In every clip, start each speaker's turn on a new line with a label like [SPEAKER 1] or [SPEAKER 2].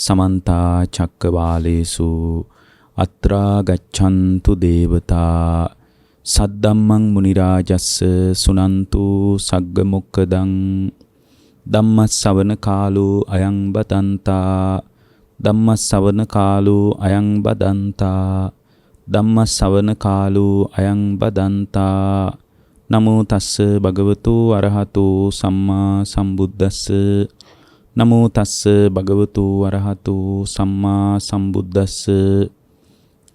[SPEAKER 1] समन्ता चक्कवालेषु अत्रा गच्छन्तु देवता सद्धम्मं मुनिराजस्स सुनन्तु सग्गमुक्खदं ධම්මස්සවන කාලෝ අයං බදන්තා ධම්මස්සවන කාලෝ අයං බදන්තා ධම්මස්සවන කාලෝ අයං බදන්තා නමෝ තස්ස භගවතු අරහතෝ සම්මා සම්බුද්දස්ස නමෝ තස්ස භගවතු අරහතෝ සම්මා සම්බුද්දස්ස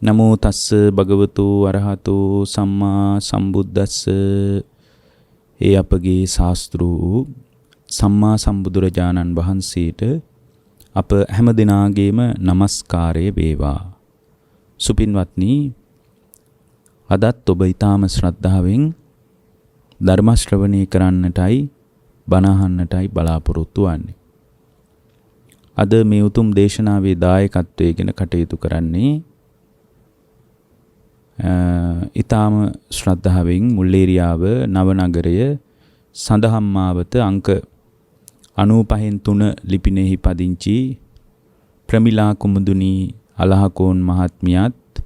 [SPEAKER 1] නමෝ තස්ස භගවතු අරහතෝ සම්මා සම්බුද්දස්ස. ඒ අපගේ ශාස්ත්‍රූ සම්මා සම්බුදුරජාණන් වහන්සේට අප හැම දිනාගේම নমස්කාරය වේවා. සුපින්වත්නි, අදත් ඔබ ඊටාම ශ්‍රද්ධාවෙන් ධර්ම ශ්‍රවණය කරන්නටයි බණ අහන්නටයි බලාපොරොත්තු වන්නේ. අද මේ උතුම් දේශනාවේ දායකත්වයෙන් කටයුතු කරන්නේ ඊටාම ශ්‍රද්ධාවෙන් මුල්ලේරියාව නවනගරය සඳහම්මාවත අංක 95/3 ලිපිනෙහි පදිංචි ප්‍රමිලා කුමුදුනී අලහකෝන් මහත්මියත්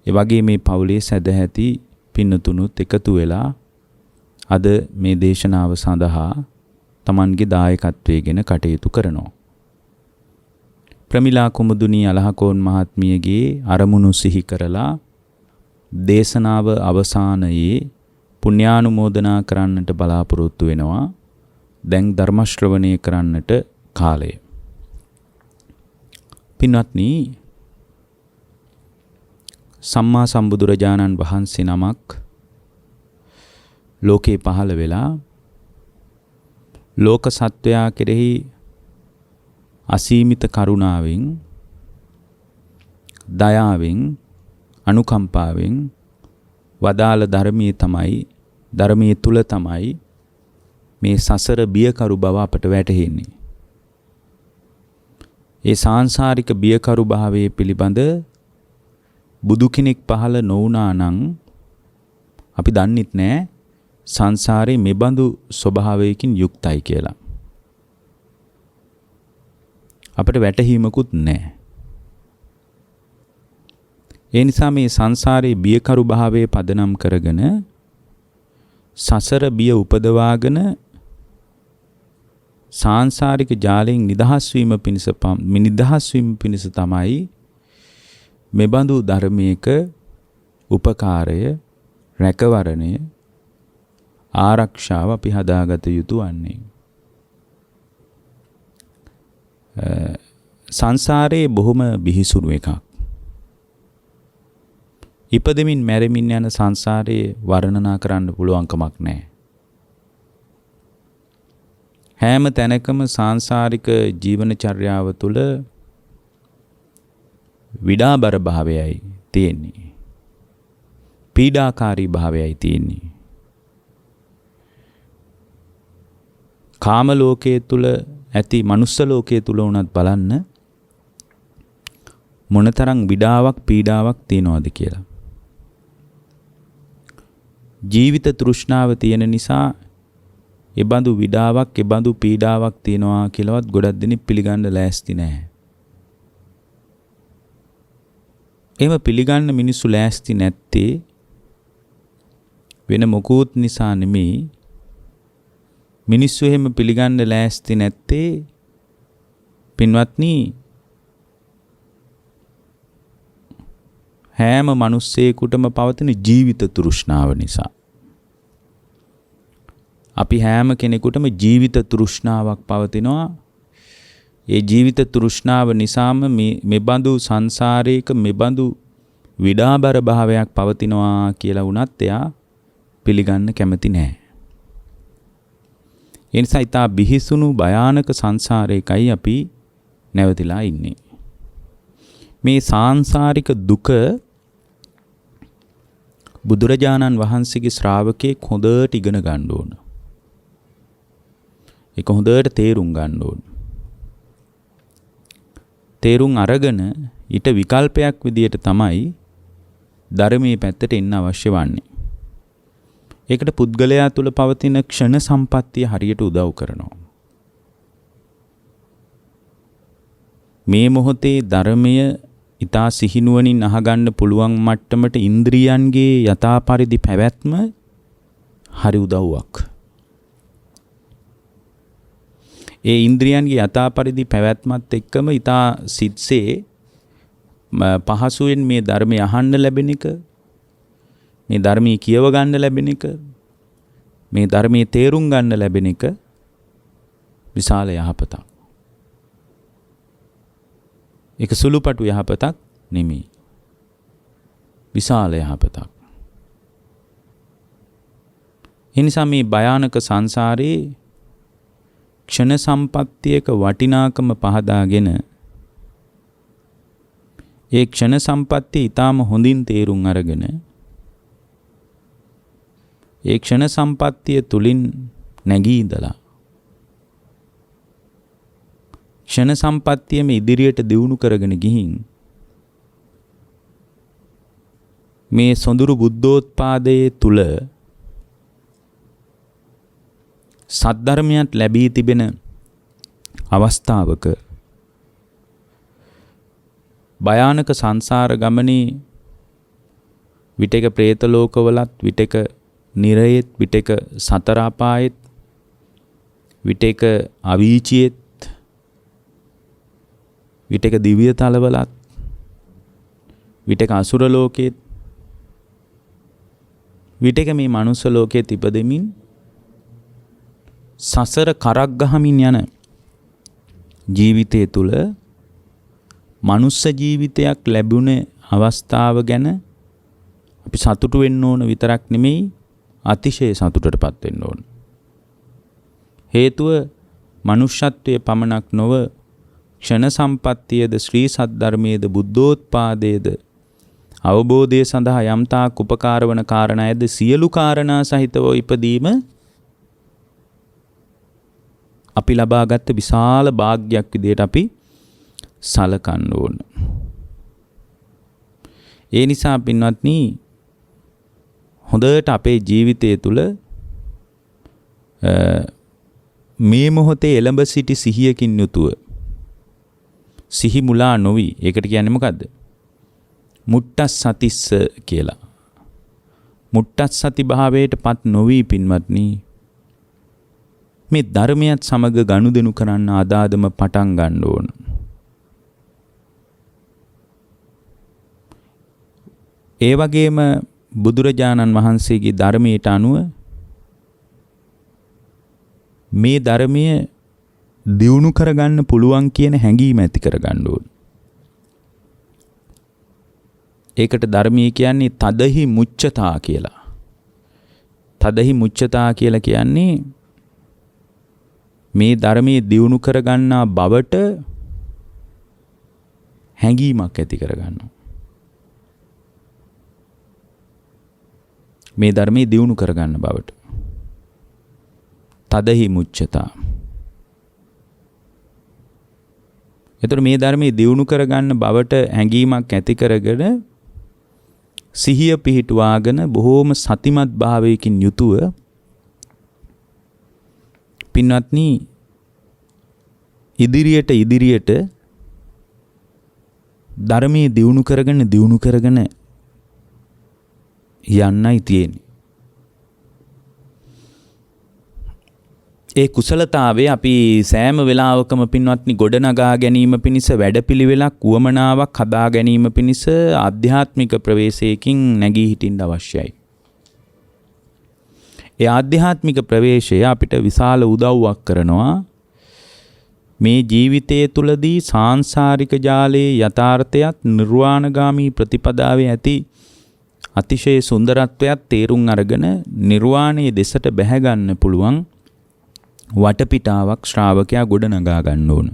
[SPEAKER 1] ඒ වගේ මේ පවුලේ සදැහැති පින්නතුණුත් එකතු වෙලා අද මේ දේශනාව සඳහා Tamanගේ දායකත්වයෙන් කටයුතු කරනවා. ප්‍රමිලා කුමුදුනී අලහකෝන් මහත්මියගේ අරමුණු සිහි කරලා දේශනාව අවසානයේ පුණ්‍යානුමෝදනා කරන්නට බලාපොරොත්තු වෙනවා. දැන් ධර්ම ශ්‍රවණය කරන්නට කාලය. පින්වත්නි, සම්මා සම්බුදුරජාණන් වහන්සේ නමක් ලෝකේ පහළ වෙලා ලෝක සත්වයා කෙරෙහි අසීමිත කරුණාවෙන්, දයාවෙන්, අනුකම්පාවෙන් වදාළ ධර්මයේ තුල තමයි මේ සසර බියකරු බව අපට වැටහෙන්නේ. ඒ සාංශාරික බියකරු භාවයේ පිළිබඳ බුදු කෙනෙක් පහළ නොවුණා නම් අපි දන්නෙත් නෑ සංසාරේ මෙබඳු ස්වභාවයකින් යුක්තයි කියලා. අපට වැටහීමකුත් නෑ. ඒ නිසා මේ සංසාරේ බියකරු භාවයේ පදනම් කරගෙන සසර බිය උපදවාගෙන සාංශාරික ජාලයෙන් නිදහස් වීම පිණිස තමයි මෙබඳු ධර්මයක උපකාරය, රැකවරණය, ආරක්ෂාව අපි හදාගත යුතු වන්නේ. සංසාරයේ බොහොම බිහිසුණු එකක්. ඉපදෙමින් මැරෙමින් යන සංසාරයේ වර්ණනා කරන්න පුළුවන් කමක් නැහැ. හැම තැනකම සාංශාරික ජීවන චර්යාව තුළ විඩාබර භාවයයි තියෙන්නේ. පීඩාකාරී භාවයයි තියෙන්නේ. කාම ලෝකයේ තුල ඇති මනුස්ස ලෝකයේ තුල උනත් බලන්න මොනතරම් විඩාවක් පීඩාවක් තියනවද කියලා. ජීවිත තෘෂ්ණාව තියෙන නිසා එබඳු විඩාවක්, එබඳු පීඩාවක් තියනවා කියලාවත් ගොඩක් දෙනෙක් පිළිගන්න ලෑස්ති නැහැ. එහෙම පිළිගන්න මිනිස්සු ලෑස්ති නැත්තේ වෙන මොකුත් නිසා නෙමෙයි. මිනිස්සු එහෙම පිළිගන්න ලෑස්ති නැත්තේ පින්වත්නි හැම මිනිස්සෙකුටම පවතින ජීවිත තෘෂ්ණාව නිසා. අපි හැම කෙනෙකුටම ජීවිත තෘෂ්ණාවක් පවතිනවා. ඒ ජීවිත තෘෂ්ණාව නිසාම මෙබඳු සංසාරයක මෙබඳු විඩාබර භාවයක් පවතිනවා කියලා වුණත් එයා පිළිගන්න කැමති නැහැ. ඒ නිසා ඊට බිහිසුණු භයානක සංසාරයකයි අපි නැවතිලා ඉන්නේ. මේ සාංශාරික දුක බුදුරජාණන් වහන්සේගේ ශ්‍රාවකෙක් හොඳට ඉගෙන ගන්න ඕන. ඒක හොඳට තේරුම් ගන්න ඕන. තේරුම් අරගෙන ඊට විකල්පයක් විදියට තමයි ධර්මයේ පැත්තට එන්න අවශ්‍ය වන්නේ. ඒකට පුද්ගලයා තුළ පවතින ක්ෂණ සම්පත්තිය හරියට උදව් කරනවා. මේ මොහොතේ ධර්මය ඊතා සිහිනුවණින් අහගන්න පුළුවන් මට්ටමට ඉන්ද්‍රියන්ගේ යථා පරිදි පැවැත්ම හරි උදව්වක්. ඒ ඉන්ද්‍රියන්ගේ යථා පරිදි පැවැත්මත් එක්කම ඊතා සිත්සේ පහසුවෙන් මේ ධර්මය අහන්න ලැබෙන එක, මේ ධර්මයේ කියව ගන්න ලැබෙන එක, මේ ධර්මයේ තේරුම් ගන්න ලැබෙන එක විශාල යහපතක්. ඒක සුළුපටු යහපතක් නෙමෙයි. විශාල යහපතක්. එනිසා මේ භයානක සංසාරේ ක්ෂණ සම්පත්තියක වටිනාකම පහදාගෙන ඒ ක්ෂණ සම්පත්තිය ඊටාම හොඳින් තේරුම් අරගෙන ඒ ක්ෂණ සම්පත්තිය තුලින් නැගී ඉඳලා ක්ෂණ සම්පත්තියම ඉදිරියට දියුණු කරගෙන ගිහින් මේ සොඳුරු බුද්ධෝත්පාදයේ තුල සද්ධර්මයක් ලැබී තිබෙන අවස්ථාවක භයානක සංසාර ගමනේ විටක പ്രേත ලෝකවලත් විටක නිරයෙත් විටක සතර අපායෙත් විටක අවීචියෙත් විටක දිව්‍ය තලවලත් විටක අසුර ලෝකෙත් විටක මේ මනුස්ස ලෝකෙත් ඉපදෙමින් සසර කරක් ගහමින් යන ජීවිතය තුළ මනුස්ස ජීවිතයක් ලැබුණ අවස්ථාව ගැන අපි සතුටු වෙන්න ඕන විතරක් නෙමෙයි අතිශය සතුටටපත් වෙන්න ඕන. හේතුව මනුෂ්‍යත්වයේ පමණක් නොව ක්ෂණ සම්පත්තියද ශ්‍රී සද්ධර්මයේද බුද්ධෝත්පාදයේද අවබෝධය සඳහා යම්තාක් උපකාර වන කාරණායද සියලු කාරණා සහිතව ඉපදීම අපි ලබාගත් විශාල වාග්යක් විදිහට අපි සලකන්න ඕන. ඒ නිසා පින්වත්නි හොඳට අපේ ජීවිතය තුළ මේ මොහොතේ එළඹ සිටි සිහියකින් යුතුව සිහි මුලා නොවි. ඒකට කියන්නේ මොකද්ද? මුට්ටස්සතිස්ස කියලා. මුට්ටස්සති භාවයටපත් නොවි පින්වත්නි මේ ධර්මයත් සමග ගනුදෙනු කරන්න ආදාදම පටන් ගන්න ඕන. ඒ වගේම බුදුරජාණන් වහන්සේගේ ධර්මයට අනුව මේ ධර්මය දියුණු කරගන්න පුළුවන් කියන හැඟීම ඇති කරගන්න ඕන. ඒකට ධර්මය කියන්නේ තදහි මුච්ඡතා කියලා. තදහි මුච්ඡතා කියලා කියන්නේ මේ ධර්මයේ දියුණු කරගන්නා බවට හැඟීමක් ඇති කරගන්නවා. මේ ධර්මයේ දියුණු කරගන්න බවට. තදහි මුච්ඡතා. එතකොට මේ ධර්මයේ දියුණු කරගන්න බවට හැඟීමක් ඇති කරගෙන සිහිය පිහිටුවාගෙන බොහෝම සතිමත් භාවයකින් යුතුව පින්වත්නි ඉදිරියට ධර්මයේ දියුණු කරගෙන යන්නයි තියෙන්නේ. ඒ කුසලතාවේ අපි සෑම වෙලාවකම පින්වත්නි ගොඩනගා ගැනීම පිණිස වැඩපිළිවෙලක් වුවමනාවක් හදා ගැනීම පිණිස ආධ්‍යාත්මික ප්‍රවේශයකින් නැගී හිටින්න අවශ්‍යයි. ඒ ආධ්‍යාත්මික ප්‍රවේශය අපිට විශාල උදව්වක් කරනවා මේ ජීවිතයේ තුලදී සාංශාරික ජාලයේ යථාර්ථයත් නිර්වාණගාමී ප්‍රතිපදාවේ ඇති අතිශය සුන්දරත්වයක් තේරුම් අරගෙන නිර්වාණයේ දෙසට බැහැ ගන්න පුළුවන් වටපිටාවක් ශ්‍රාවකයා ගොඩනගා ගන්න ඕන.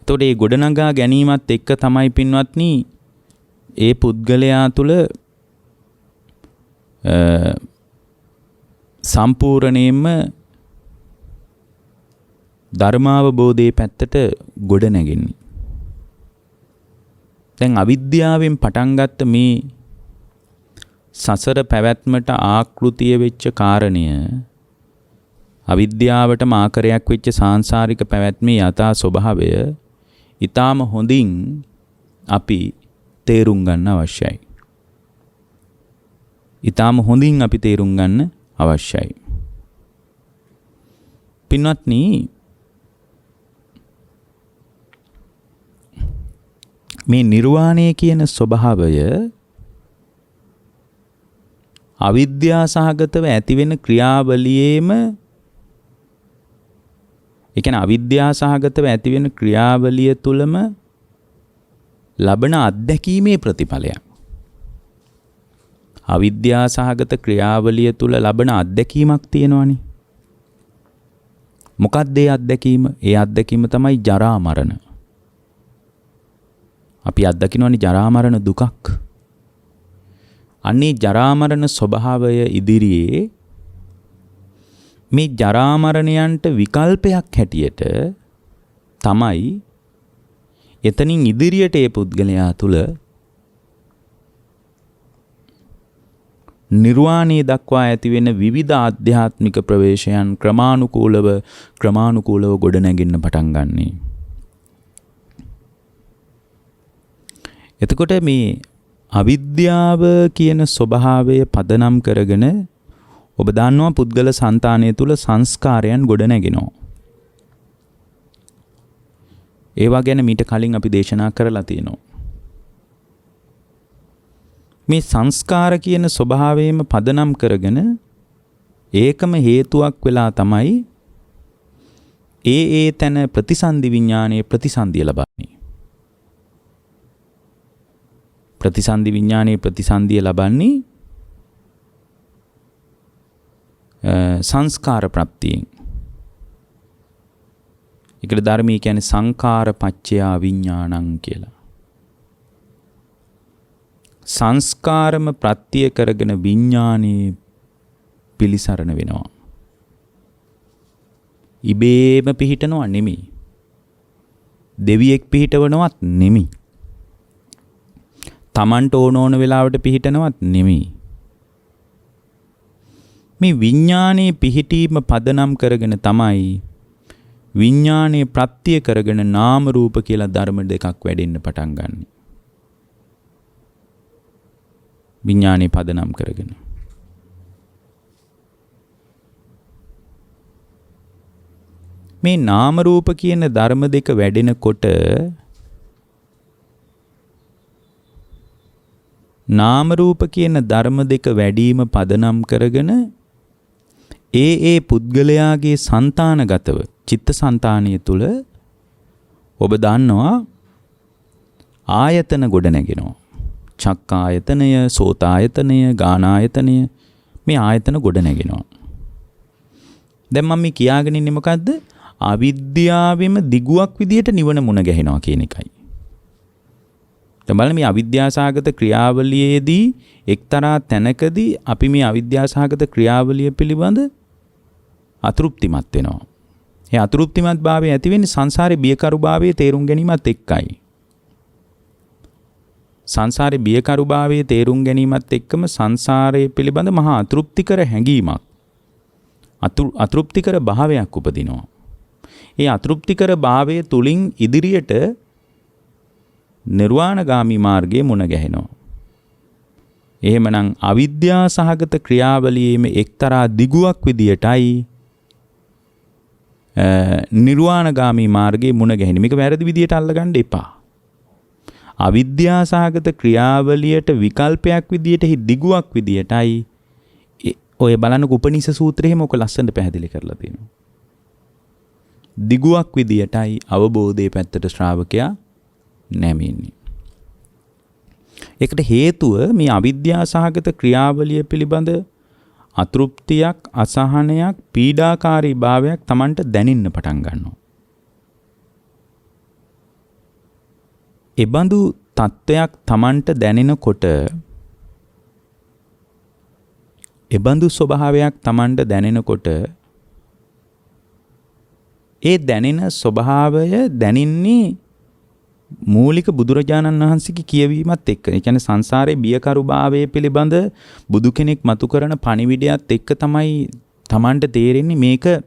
[SPEAKER 1] එතකොට මේ ගොඩනගා ගැනීමත් එක්ක තමයි පින්වත්නි ඒ පුද්ගලයා තුළ සම්පූර්ණයෙන්ම ධර්මාවබෝධයේ පැත්තට ගොඩ නැගෙන්නේ. දැන් අවිද්‍යාවෙන් පටන් ගත්ත මේ සසර පැවැත්මට ආකෘතිය වෙච්ච කාරණය අවිද්‍යාවටම ආකරයක් වෙච්ච සාංශාරික පැවැත්මේ යථා ස්වභාවය ඊටාම හොඳින් අපි තේරුම් ගන්න අවශ්‍යයි. ඊටාම හොඳින් අපි තේරුම් ගන්න අවශ්‍යයි. පින්වත්නි, මේ නිර්වාණය කියන ස්වභාවය අවිද්‍යා සහගතව ඇතිවෙන ක්‍රියාවලියේම, ඒ කියන්නේ අවිද්‍යා සහගතව ඇතිවෙන ක්‍රියාවලිය තුලම ලබන අත්දැකීමේ ප්‍රතිඵලයක්. අවිද්‍යා සහගත ක්‍රියාවලිය තුල ලබන අත්දැකීමක් තියෙනවනේ. මොකක්ද ඒ අත්දැකීම? ඒ අත්දැකීම තමයි ජරා මරණ. අපි අත්දකින්නවනේ ජරා මරණ දුකක්. අන්නේ ජරා මරණ ස්වභාවය ඉදිරියේ මේ ජරා මරණයන්ට විකල්පයක් හැටියට තමයි එතනින් ඉදිරියට ඒ පුද්ගලයා තුල නිර්වාණය දක්වා ඇති වෙන විවිධ ආධ්‍යාත්මික ප්‍රවේශයන් ක්‍රමානුකූලව ගොඩනැගෙන්න පටන් ගන්නී. එතකොට මේ අවිද්‍යාව කියන ස්වභාවය පදනම් කරගෙන ඔබ දන්නවා පුද්ගල సంతානය තුල සංස්කාරයන් ගොඩනැගෙනවා. ඒවා ගැන මීට කලින් අපි දේශනා කරලා තියෙනවා. මේ සංස්කාර කියන ස්වභාවයම පදනම් කරගෙන ඒකම හේතුවක් වෙලා තමයි ඒ තැන ප්‍රතිසන්දි විඥානයේ ප්‍රතිසන්දිය ලබන්නේ. ප්‍රතිසන්දි විඥානයේ ප්‍රතිසන්දිය ලබන්නේ සංස්කාර ප්‍රත්‍යයෙන්. ඒකට ධර්මයේ කියන්නේ සංඛාර පච්චයා විඥානං කියලා. සංස්කාරම ප්‍රත්‍ය කරගෙන විඥානේ පිලිසරණ වෙනවා. ඉබේම පිහිටනවා නෙමෙයි. දෙවියෙක් පිහිටවනවත් නෙමෙයි. තමන්ට ඕන වෙලාවට පිහිටනවත් නෙමෙයි. මේ විඥානේ පිහිටීම පදනම් කරගෙන තමයි විඥානේ ප්‍රත්‍ය කරගෙන නාම රූප කියලා ධර්ම දෙකක් වැඩෙන්න පටන් ගන්න. විඥානේ පදනම් කරගෙන මේ නාම රූප කියන ධර්ම දෙක වැඩෙනකොට නාම රූප කියන ධර්ම දෙක වැඩිම පදනම් කරගෙන ඒ පුද්ගලයාගේ సంతానගතව චිත්ත සංතානිය තුල ඔබ දන්නවා ආයතන ගොඩ නැගෙනවා. චක්කායතනය, සෝතායතනය, ගානායතනය, මේ ආයතන ගොඩ නැගෙනවා. දැන් මම මේ කියාගෙන ඉන්නේ මොකද්ද? අවිද්‍යාවෙම දිගුවක් විදියට නිවන මුණ ගැහෙනවා කියන එකයි. දැන් බලන්න මේ අවිද්‍යාසහගත ක්‍රියාවලියේදී එක්තරා තැනකදී අපි මේ අවිද්‍යාසහගත ක්‍රියාවලිය පිළිබඳ අතෘප්තිමත් වෙනවා. ඒ අතෘප්තිමත් භාවය ඇති වෙන්නේ සංසාරේ බියකරු භාවයේ තේරුම් ගැනීමත් එක්කයි. සංසාරේ බියකරු භාවයේ තේරුම් ගැනීමත් එක්කම සංසාරයේ පිළිබඳ මහා අතෘප්තිකර හැඟීමක්, අතෘප්තිකර භාවයක් උපදිනවා. ඒ අතෘප්තිකර භාවයේ තුලින් ඉදිරියට නිර්වාණගාමී මාර්ගයේ මුණ ගැහෙනවා. එහෙමනම් අවිද්‍යා සහගත ක්‍රියාවලියේම එක්තරා දිගුවක් විදියටයි නිර්වාණගාමී මාර්ගයේ මුණ ගැහෙන්නේ. මේක වැරදි විදියට අල්ලගන්න එපා. අවිද්‍යා සහගත ක්‍රියාවලියට විකල්පයක් විදියට දිගුවක් විදියටයි ඔය බලන්නක උපනිෂ සූත්‍රයේම ඔක ලස්සනට පැහැදිලි කරලා තියෙනවා. දිගුවක් විදියටයි අවබෝධයේ පැත්තට ශ්‍රාවකයා නැමෙන්නේ. ඒකට හේතුව මේ අවිද්‍යා සහගත ක්‍රියාවලිය පිළිබඳ අතෘප්තියක්, අසහනයක්, පීඩාකාරී භාවයක් Tamanට දැනෙන්න පටන් ගන්නවා. එබඳු තත්වයක් Tamanට දැනෙනකොට, එබඳු ස්වභාවයක් Tamanට දැනෙනකොට ඒ දැනෙන ස්වභාවය දැනින්නේ මූලික බුදුරජාණන් වහන්සේගේ කියවීමත් එක්ක. ඒ කියන්නේ සංසාරේ බියකරු භාවයේ පිළිබඳ බුදු කෙනෙක් මතු කරන පණිවිඩයත් එක්ක තමයි Tamanට තේරෙන්නේ මේක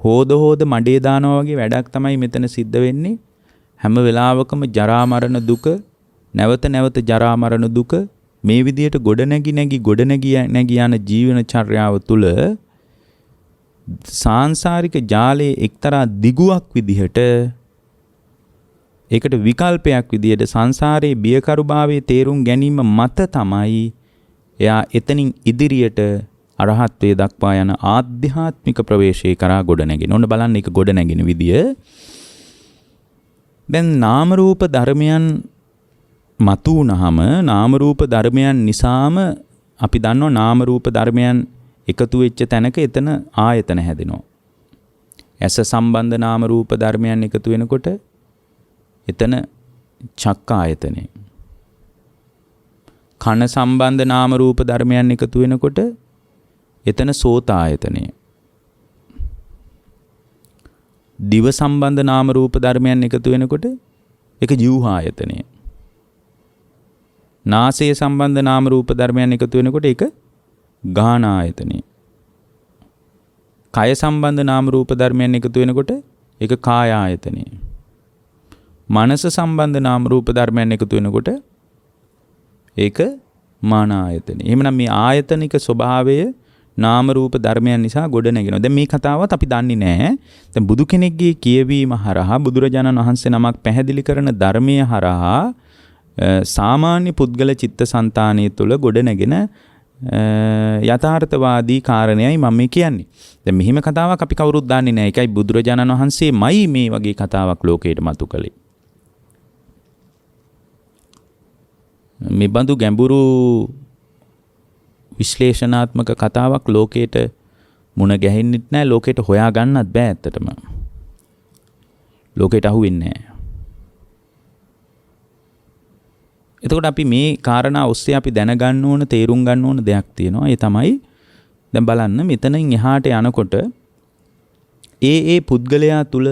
[SPEAKER 1] හෝද මඩේ දානවා වගේ වැඩක් තමයි මෙතන සිද්ධ වෙන්නේ. හැම වෙලාවකම ජරා මරණ දුක, නැවත නැවත ජරා මරණ දුක මේ විදියට ගොඩ නැගි යන ජීවන චර්යාව තුළ සාංශාරික ජාලයේ එක්තරා දිගුවක් විදිහට, ඒකට විකල්පයක් විදිහට සංසාරයේ බියකරුභාවයේ තේරුම් ගැනීම මත තමයි එයා එතනින් ඉදිරියට අරහත්ත්වයේ දක්වා යන ආධ්‍යාත්මික ප්‍රවේශය කරා ගොඩ නැගෙන. ඔන්න බලන්න ඒක ගොඩ නැගෙන විදිය. දැන් නාම රූප ධර්මයන් මතු වුණාම නාම රූප ධර්මයන් නිසාම අපි දන්නවා නාම රූප ධර්මයන් එකතු වෙච්ච තැනක එතන ආයතන හැදෙනවා. ඇස සම්බන්ධ නාම රූප ධර්මයන් එකතු වෙනකොට එතන චක්ක ආයතනය. කන සම්බන්ධ නාම රූප ධර්මයන් එකතු වෙනකොට එතන සෝත ආයතනය. දිව සම්බන්ධ නාම රූප ධර්මයන් එකතු වෙනකොට ඒක ජීවහා ආයතනය. නාසය සම්බන්ධ නාම රූප ධර්මයන් එකතු වෙනකොට ඒක ගාහන ආයතනය. කය සම්බන්ධ නාම රූප ධර්මයන් එකතු වෙනකොට ඒක කාය ආයතනය. මනස සම්බන්ධ නාම රූප ධර්මයන් එකතු වෙනකොට ඒක මාන ආයතනය. එහෙමනම් මේ ආයතනික ස්වභාවය නාම රූප ධර්මයන් නිසා ගොඩ නැගෙනවා. දැන් මේ කතාවත් අපි දන්නේ නැහැ. දැන් බුදු කෙනෙක්ගේ කියවීම හරහා බුදුරජාණන් වහන්සේ නමක් පැහැදිලි කරන ධර්මයේ හරහා සාමාන්‍ය පුද්ගල චිත්තසංතානය තුළ ගොඩ නැගෙන යථාර්ථවාදී කාරණයයි මම මේ කියන්නේ. දැන් මෙහිම කතාවක් අපි කවුරුත් දන්නේ නැහැ. ඒකයි බුදුරජාණන් වහන්සේමයි මේ වගේ කතාවක් ලෝකයට මතු කළේ. මේ බඳු ගැඹුරු විශ්ලේෂණාත්මක කතාවක් ලෝකයට මුණ ගැහෙන්නෙත් නැහැ, ලෝකයට හොයා ගන්නත් බෑ ඇත්තටම. ලෝකයට අහු වෙන්නේ නැහැ. එතකොට අපි මේ කාරණා ඔස්සේ අපි දැනගන්න ඕන, තේරුම් ගන්න ඕන දෙයක් තියෙනවා. ඒ තමයි දැන් බලන්න මෙතනින් එහාට යනකොට ඒ පුද්ගලයා තුල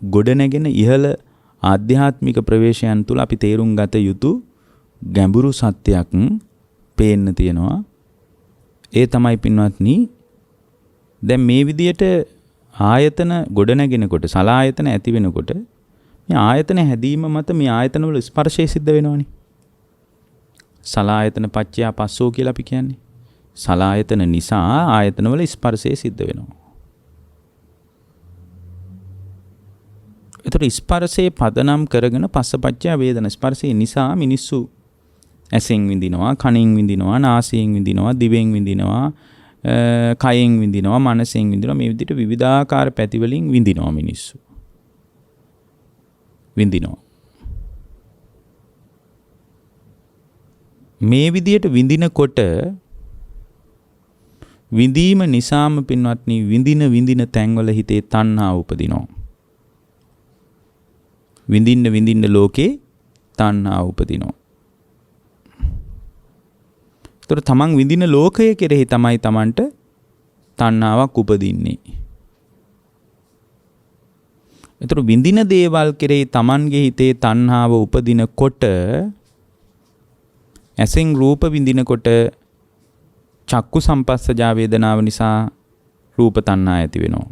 [SPEAKER 1] ගොඩනැගෙන ඉහළ ආධ්‍යාත්මික ප්‍රවේශයන් තුල අපි තේරුම් ගත යුතු ගැඹුරු සත්‍යයක් පේන්න තියෙනවා. ඒ තමයි පින්වත්නි, දැන් මේ විදියට ආයතන ගොඩනැගෙනකොට, සලායතන ඇති වෙනකොට මේ ආයතන හැදීම මත මේ ආයතන වල ස්පර්ශය සිද්ධ වෙනවනේ. සලායතන පච්චය පස්සෝ කියලා අපි කියන්නේ. සලායතන නිසා ආයතන වල ස්පර්ශය සිද්ධ වෙනවා. ඒතර ස්පර්ශයේ පදනම් කරගෙන පස්සපච්චය වේදනා. ස්පර්ශය නිසා මිනිස්සු ඇසෙන් විඳිනවා, කනෙන් විඳිනවා, නාසයෙන් විඳිනවා, දිවෙන් විඳිනවා, කයෙන් විඳිනවා, මනසෙන් විඳිනවා. මේ විදිහට විවිධාකාර පැති වලින් විඳිනවා මිනිස්සු. විඳිනවා. මේ විදිහට විඳිනකොට විඳීම නිසාම පින්වත්නි විඳින තැන්වල හිතේ තණ්හාව උපදිනවා. විඳින්න ලෝකේ තණ්හාව උපදිනවා. ඒතර තමන් විඳින ලෝකය කෙරෙහි තමයි තමන්ට තණ්හාවක් උපදින්නේ. ඒතර විඳින දේවල් කෙරෙහි තමන්ගේ හිතේ තණ්හාව උපදිනකොට, ඇසෙන් රූප විඳිනකොට චක්කු සම්පස්සජා වේදනාව නිසා රූප තණ්හා ඇති වෙනවා.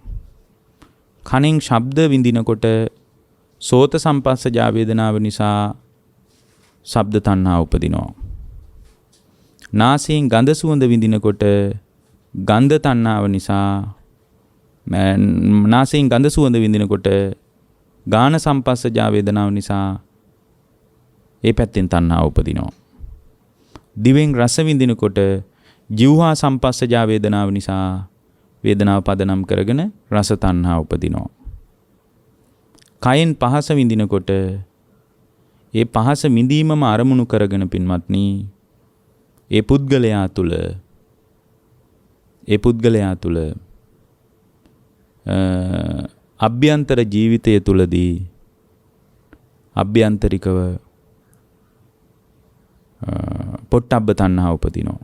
[SPEAKER 1] කනෙන් ශබ්ද විඳිනකොට සෝත සම්පස්සජා වේදනාව නිසා ශබ්ද තණ්හා උපදිනවා. නාසයෙන් ගඳ සුවඳ විඳිනකොට ගන්ධ තණ්හාව නිසා, නාසයෙන් ගඳ සුවඳ විඳිනකොට ගාන සම්පස්සජා වේදනාව නිසා ඒ පැත්තෙන් තණ්හාව උපදිනවා. දිවෙන් රස විඳිනකොට ජීවහා සම්පස්සජා වේදනාව නිසා වේදනාව පදනම් කරගෙන රස තණ්හා උපදිනවා. කයෙන් පහස විඳිනකොට ඒ පහස විඳීමම අරමුණු කරගෙන පින්වත්නි ඒ පුද්ගලයා තුල අභ්‍යන්තර ජීවිතය තුලදී අභ්‍යන්තරිකව පොට්ටබ්බ තණ්හා උපදිනවා.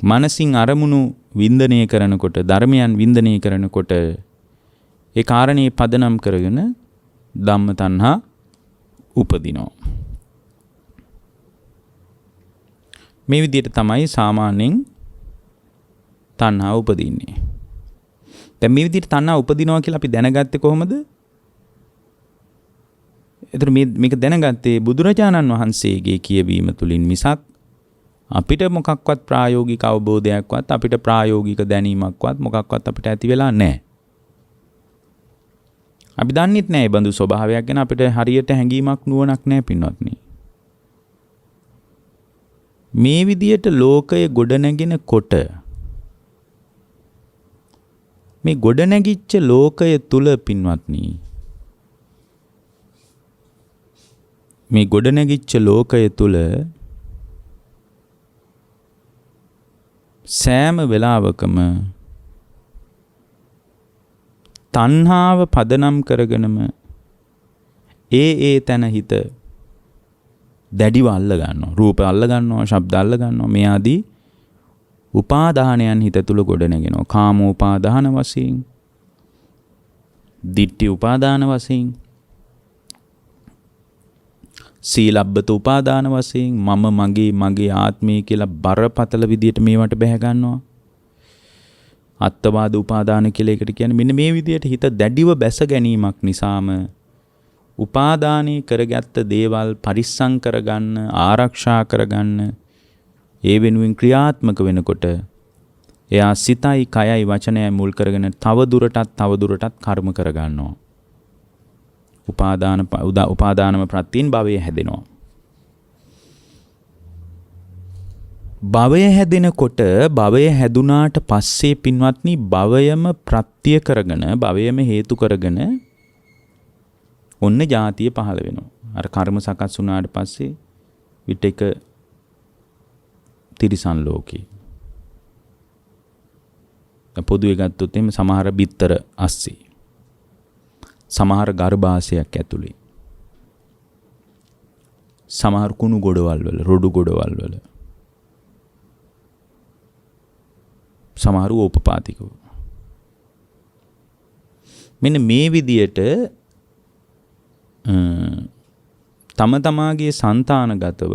[SPEAKER 1] මනසින් අරමුණු වින්දනය කරනකොට, ධර්මයන් වින්දනය කරනකොට ඒ කාරණේ පදනම් කරගෙන ධම්ම තණ්හා උපදිනවා. මේ විදිහට තමයි සාමාන්‍යයෙන් තණ්හා උපදින්නේ. දැන් මේ විදිහට තණ්හා උපදිනවා කියලා අපි දැනගත්තේ කොහොමද? ඒතර මේක දැනගත්තේ බුදුරජාණන් වහන්සේගේ කියවීම තුලින් මිසක් අපිට මොකක්වත් ප්‍රායෝගික අවබෝධයක්වත් අපිට ප්‍රායෝගික දැනීමක්වත් මොකක්වත් අපිට ඇති වෙලා නැහැ. අපි දන්නෙත් නැහැ මේ බඳු ස්වභාවයක් ගැන අපිට හරියට හැඟීමක් නුවණක් නැහැ පින්වත්නි. මේ විදියට ලෝකය ගොඩනැගෙනකොට මේ ගොඩනැගිච්ච ලෝකය තුල පින්වත්නි මේ ගොඩනැගිච්ච ලෝකය තුල සෑම වෙලාවකම තණ්හාව පදනම් කරගෙනම ඒ තැන හිත දැඩිව අල්ල ගන්නවා. රූප අල්ල ගන්නවා, ශබ්ද අල්ල ගන්නවා. මේ ආදී උපාදානයන් හිත තුල ගොඩනගෙනවා. කාමෝපාදාන වශයෙන්, ditthi උපාදාන වශයෙන්, සීලබ්බත උපාදාන වශයෙන්, මම මගේ ආත්මය කියලා බරපතල විදියට මේවට බැහැ ගන්නවා. අත්වාද උපාදාන කියලා එකට කියන්නේ මෙන්න මේ විදියට හිත දැඩිව බැස ගැනීමක් නිසාම උපාදානී කරගත්ත දේවල් පරිස්සම් කරගන්න, ආරක්ෂා කරගන්න ඒ වෙනුවෙන් ක්‍රියාත්මක වෙනකොට එයා සිතයි, කයයි, වචනයයි මුල් කරගෙන තව දුරටත් කර්ම කරගන්නවා. උපාදානම ප්‍රත්‍යයෙන් භවය හැදෙනවා. භවය හැදෙනකොට භවය හැදුනාට පස්සේ පින්වත්නි භවයම ප්‍රත්‍ය කරගෙන භවයම හේතු කරගෙන ඔන්න ජාතිය පහළ වෙනවා. අර කර්ම සකස් වුණාට පස්සේ විතක තිරිසන් ලෝකේ. පොදුවේ ගත්තොත් එimhe සමහර බිත්තර අස්සේ. සමහර ගර්භාෂයක් ඇතුලේ. සමහර කුණු ගොඩවල් වල, රොඩු ගොඩවල් වල. සමහර ඕපපාතිකව. මෙන්න මේ විදියට තම තමාගේ సంతానගතව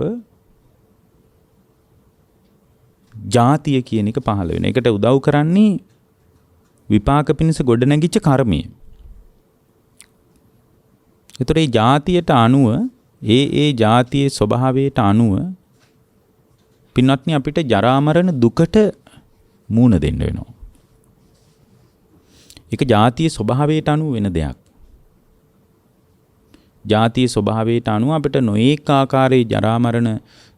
[SPEAKER 1] ජාතිය කියන එක පහළ වෙන. ඒකට උදව් කරන්නේ විපාක පිණිස ගොඩ නැගිච්ච කර්මය. ඒතර ඒ ජාතියට අනුව ඒ ජාතියේ ස්වභාවයට අනුව පින්වත්නි අපිට ජරා මරණ දුකට මූණ දෙන්න වෙනවා. ඒක ජාතියේ ස්වභාවයට අනුව වෙන දෙයක්. ජාතියේ ස්වභාවයට අනුව අපිට නොඑක ආකාරයේ ජරා මරණ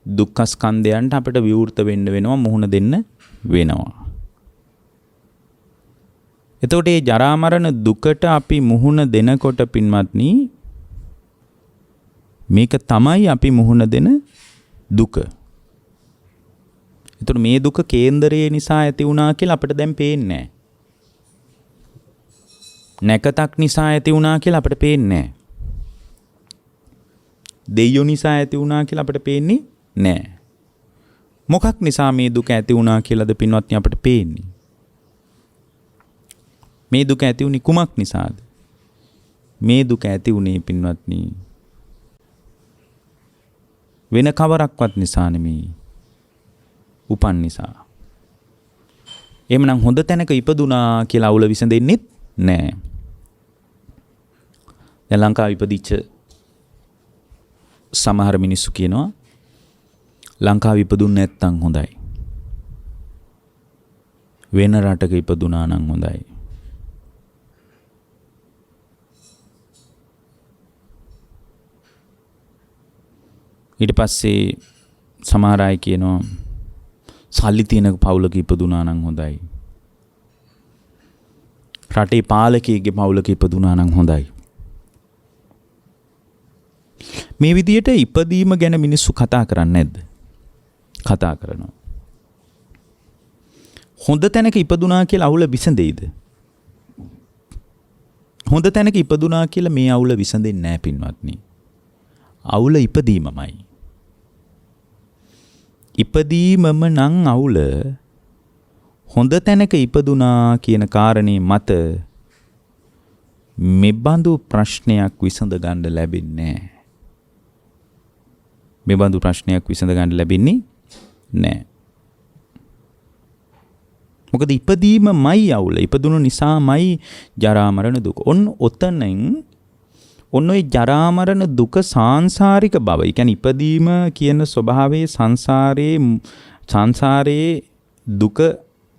[SPEAKER 1] දුක්ඛ ස්කන්ධයන්ට අපිට විවෘත වෙන්න වෙනවා, මුහුණ දෙන්න වෙනවා. එතකොට මේ ජරා මරණ දුකට අපි මුහුණ දෙනකොට පින්වත්නි මේක තමයි අපි මුහුණ දෙන දුක. එතකොට මේ දුක කේන්දරයේ නිසා ඇති වුණා කියලා අපිට දැන් පේන්නේ නැහැ. නැකතක් නිසා ඇති වුණා කියලා අපිට පේන්නේ නැහැ. දෙයියෝ නිසා ඇති වුණා කියලා අපිට පේන්නේ නැහැ. මොකක් නිසා මේ දුක ඇති වුණා කියලාද පින්වත්නි අපිට පේන්නේ? මේ දුක ඇති වුණේ කුමක් නිසාද? මේ දුක ඇති වුණේ පින්වත්නි වෙන කවරක්වත් නිසා නෙමෙයි. උපන් නිසා. එහෙමනම් හොඳ තැනක ඉපදුනා කියලා අවුල විසඳෙන්නෙත් නැහැ. දැන් ලංකාවේ ඉපදිච්ච සමහර මිනිස්සු කියනවා ලංකාවේ ඉපදුන්නේ නැත්තම් හොඳයි. වෙන රටක ඉපදුනා නම් හොඳයි. ඊට පස්සේ සමහර අය කියනවා සල්ලි තියෙන පවුලක ඉපදුනා නම් හොඳයි. රටේ පාලකයෙක්ගේ පවුලක ඉපදුනා නම් හොඳයි. මේ විදියට ඉපදීම ගැන මිනිස්සු කතා කරන්නේ නැද්ද? කතා කරනවා. හොඳ තැනක ඉපදුනා කියලා අවුල විසඳෙයිද? හොඳ තැනක ඉපදුනා කියලා මේ අවුල විසඳෙන්නේ නැහැ පින්වත්නි. අවුල ඉපදීමමයි. ඉපදීමම නම් අවුල. හොඳ තැනක ඉපදුනා කියන කාරණේ මත මෙබඳු ප්‍රශ්නයක් විසඳ ගන්න ලැබෙන්නේ නැහැ. මෙබඳු ප්‍රශ්නයක් විසඳ ගන්න ලැබෙන්නේ නැහැ. මොකද ඉපදීමමයි අවුල. ඉපදුණු නිසාමයි ජරා මරණ දුක. ඔතනෙන් ඔන්න ඔය ජරා මරණ දුක සාංශාරික බව. ඒ කියන්නේ ඉපදීම කියන ස්වභාවයේ සංසාරයේ දුක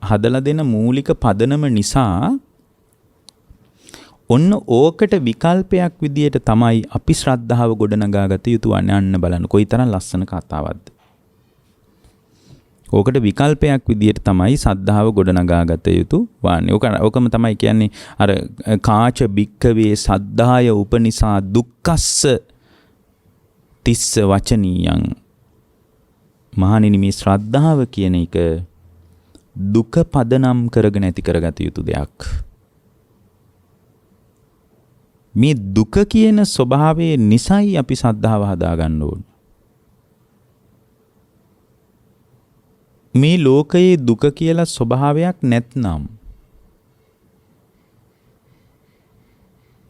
[SPEAKER 1] හදලා දෙන මූලික පදනම නිසා ඔන්න ඕකට විකල්පයක් විදියට තමයි අපි ශ්‍රද්ධාව ගොඩනගාගත යුතු වන්නේ. අන්න බලන්න කොයිතරම් ලස්සන කතාවක්ද. ඕකට විකල්පයක් විදියට තමයි ශ්‍රද්ධාව ගොඩනගාගත යුතු වන්නේ. ඕකම තමයි කියන්නේ අර කාච බික්කවේ සද්ධාය උපනිසා දුක්ඛස්ස තිස්ස වචනීයං. මහණෙනි මේ ශ්‍රද්ධාව කියන එක දුක පදනම් කරගෙන ඇති කරගත යුතු දෙයක්. මේ දුක කියන ස්වභාවයේ නිසයි අපි ශ්‍රද්ධාව හදාගන්න ඕන. මේ ලෝකයේ දුක කියලා ස්වභාවයක් නැත්නම්,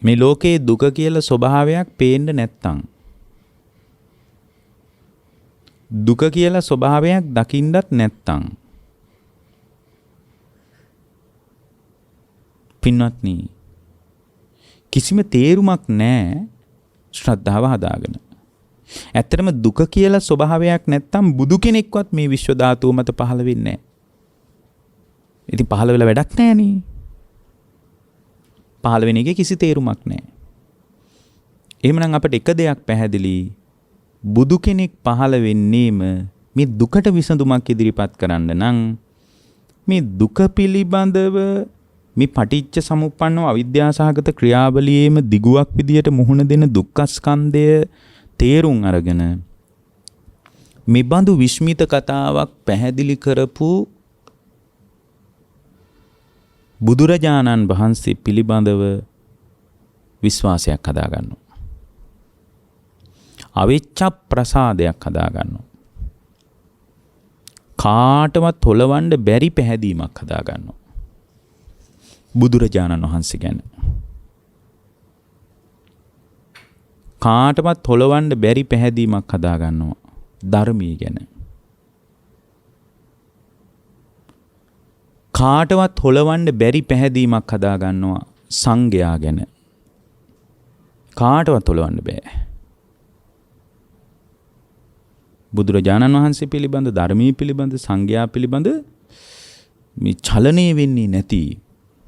[SPEAKER 1] මේ ලෝකයේ දුක කියලා ස්වභාවයක් පේන්න නැත්නම්, දුක කියලා ස්වභාවයක් දකින්නත් නැත්නම්, පින්වත්නි කිසිම තේරුමක් නැහැ ශ්‍රද්ධාව හදාගෙන. ඇත්තටම දුක කියලා ස්වභාවයක් නැත්තම් බුදු කෙනෙක්වත් මේ විශ්ව ධාතුව මත පහළ වෙන්නේ නැහැ. ඉතින් පහළ වෙලා වැඩක් නැහැ නේ. පහළ වෙන එකේ කිසි තේරුමක් නැහැ. එහෙමනම් අපිට එක දෙයක් පැහැදිලි. බුදු කෙනෙක් පහළ වෙන්නේම මේ දුකට විසඳුමක් ඉදිරිපත් කරන්න නම් මේ දුක පිළිබඳව මේ පටිච්ච සමුප්පන්නව අවිද්‍යාසහගත ක්‍රියාවලියේම දිගුවක් විදියට මුහුණ දෙන දුක්ඛස්කන්ධය තේරුම් අරගෙන මේ බඳු විස්මිත කතාවක් පැහැදිලි කරපු බුදුරජාණන් වහන්සේ පිළිබඳව විශ්වාසයක් හදාගන්නවා. අවිච්ඡ ප්‍රසාදයක් හදාගන්නවා. කාටවත් හොලවන්න බැරි පැහැදීමක් හදාගන්නවා. බුදුරජාණන් වහන්සේ ගැන කාටවත් හොලවන්න බැරි පැහැදීමක් හදාගන්නවා. ධර්මයේ ගැන කාටවත් හොලවන්න බැරි පැහැදීමක් හදාගන්නවා. සංඝයා ගැන කාටවත් හොලවන්න බෑ. බුදුරජාණන් වහන්සේ පිළිබඳ, ධර්මයේ පිළිබඳ, සංඝයා පිළිබඳ මේ චලනය වෙන්නේ නැති,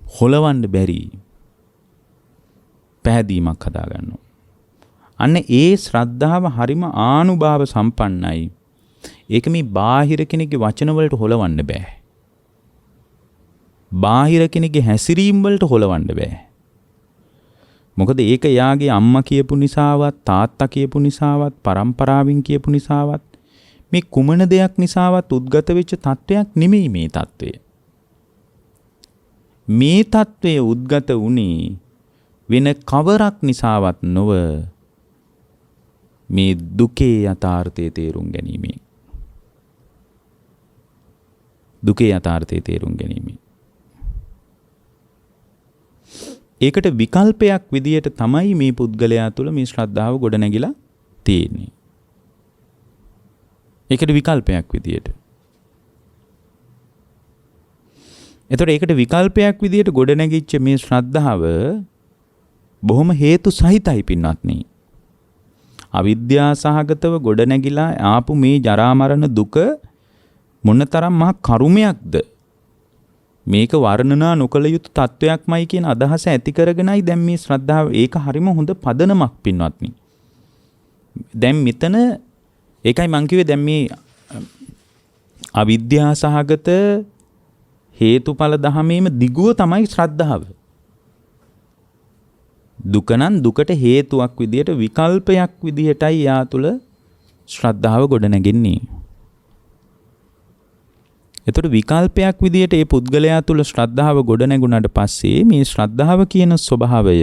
[SPEAKER 1] හොලවන්න බැරි පැහැදීමක් හදාගන්නවා. අන්න ඒ ශ්‍රද්ධාව හරිම ආනුභාව සම්පන්නයි. ඒක මේ බාහිර කෙනෙක්ගේ වචන වලට හොලවන්න බෑ. බාහිර කෙනෙක්ගේ හැසිරීම් වලට හොලවන්න බෑ. මොකද ඒක යාගේ අම්මා කියපු නිසාවත්, තාත්තා කියපු නිසාවත්, පරම්පරාවෙන් කියපු නිසාවත්, මේ කුමන දෙයක් නිසාවත් උද්ගත වෙච්ච තත්වයක් නෙමෙයි මේ තත්වය. මේ තත්වය උද්ගත වුණේ වෙන කවරක් නිසාවත් නොව මේ දුකේ යථාර්ථය තේරුම් ගැනීමෙන්. දුකේ යථාර්ථය තේරුම් ගැනීමෙන්. ඒකට විකල්පයක් විදියට තමයි මේ පුද්ගලයා තුළ මේ ශ්‍රද්ධාව ගොඩනැගිලා තියෙන්නේ. ඒකට විකල්පයක් විදියට. එතකොට ඒකට විකල්පයක් විදියට ගොඩනැගිච්ච මේ ශ්‍රද්ධාව බොහොම හේතු සහිතයි පින්වත්නි. අවිද්‍යා සහගතව ගොඩනැගිලා ආපු මේ ජරා මරණ දුක මොනතරම් මහා කරුමයක්ද, මේක වර්ණනා නොකළ යුතු තත්වයක්මයි කියන අදහස ඇති කරගෙනයි දැන් මේ ශ්‍රද්ධාව. ඒක හරිම හොඳ පදනමක් පින්වත්නි. දැන් මෙතන ඒකයි මං කිව්වේ දැන් මේ අවිද්‍යා සහගත හේතුඵල දහමේම දිගුව තමයි ශ්‍රද්ධාව. දුක නම් දුකට හේතුවක් විදියට, විකල්පයක් විදියටයි යා තුළ ශ්‍රද්ධාව ගොඩනැගෙන්නේ. එතකොට විකල්පයක් විදියට මේ පුද්ගලයා තුළ ශ්‍රද්ධාව ගොඩනැගුණාට පස්සේ මේ ශ්‍රද්ධාව කියන ස්වභාවය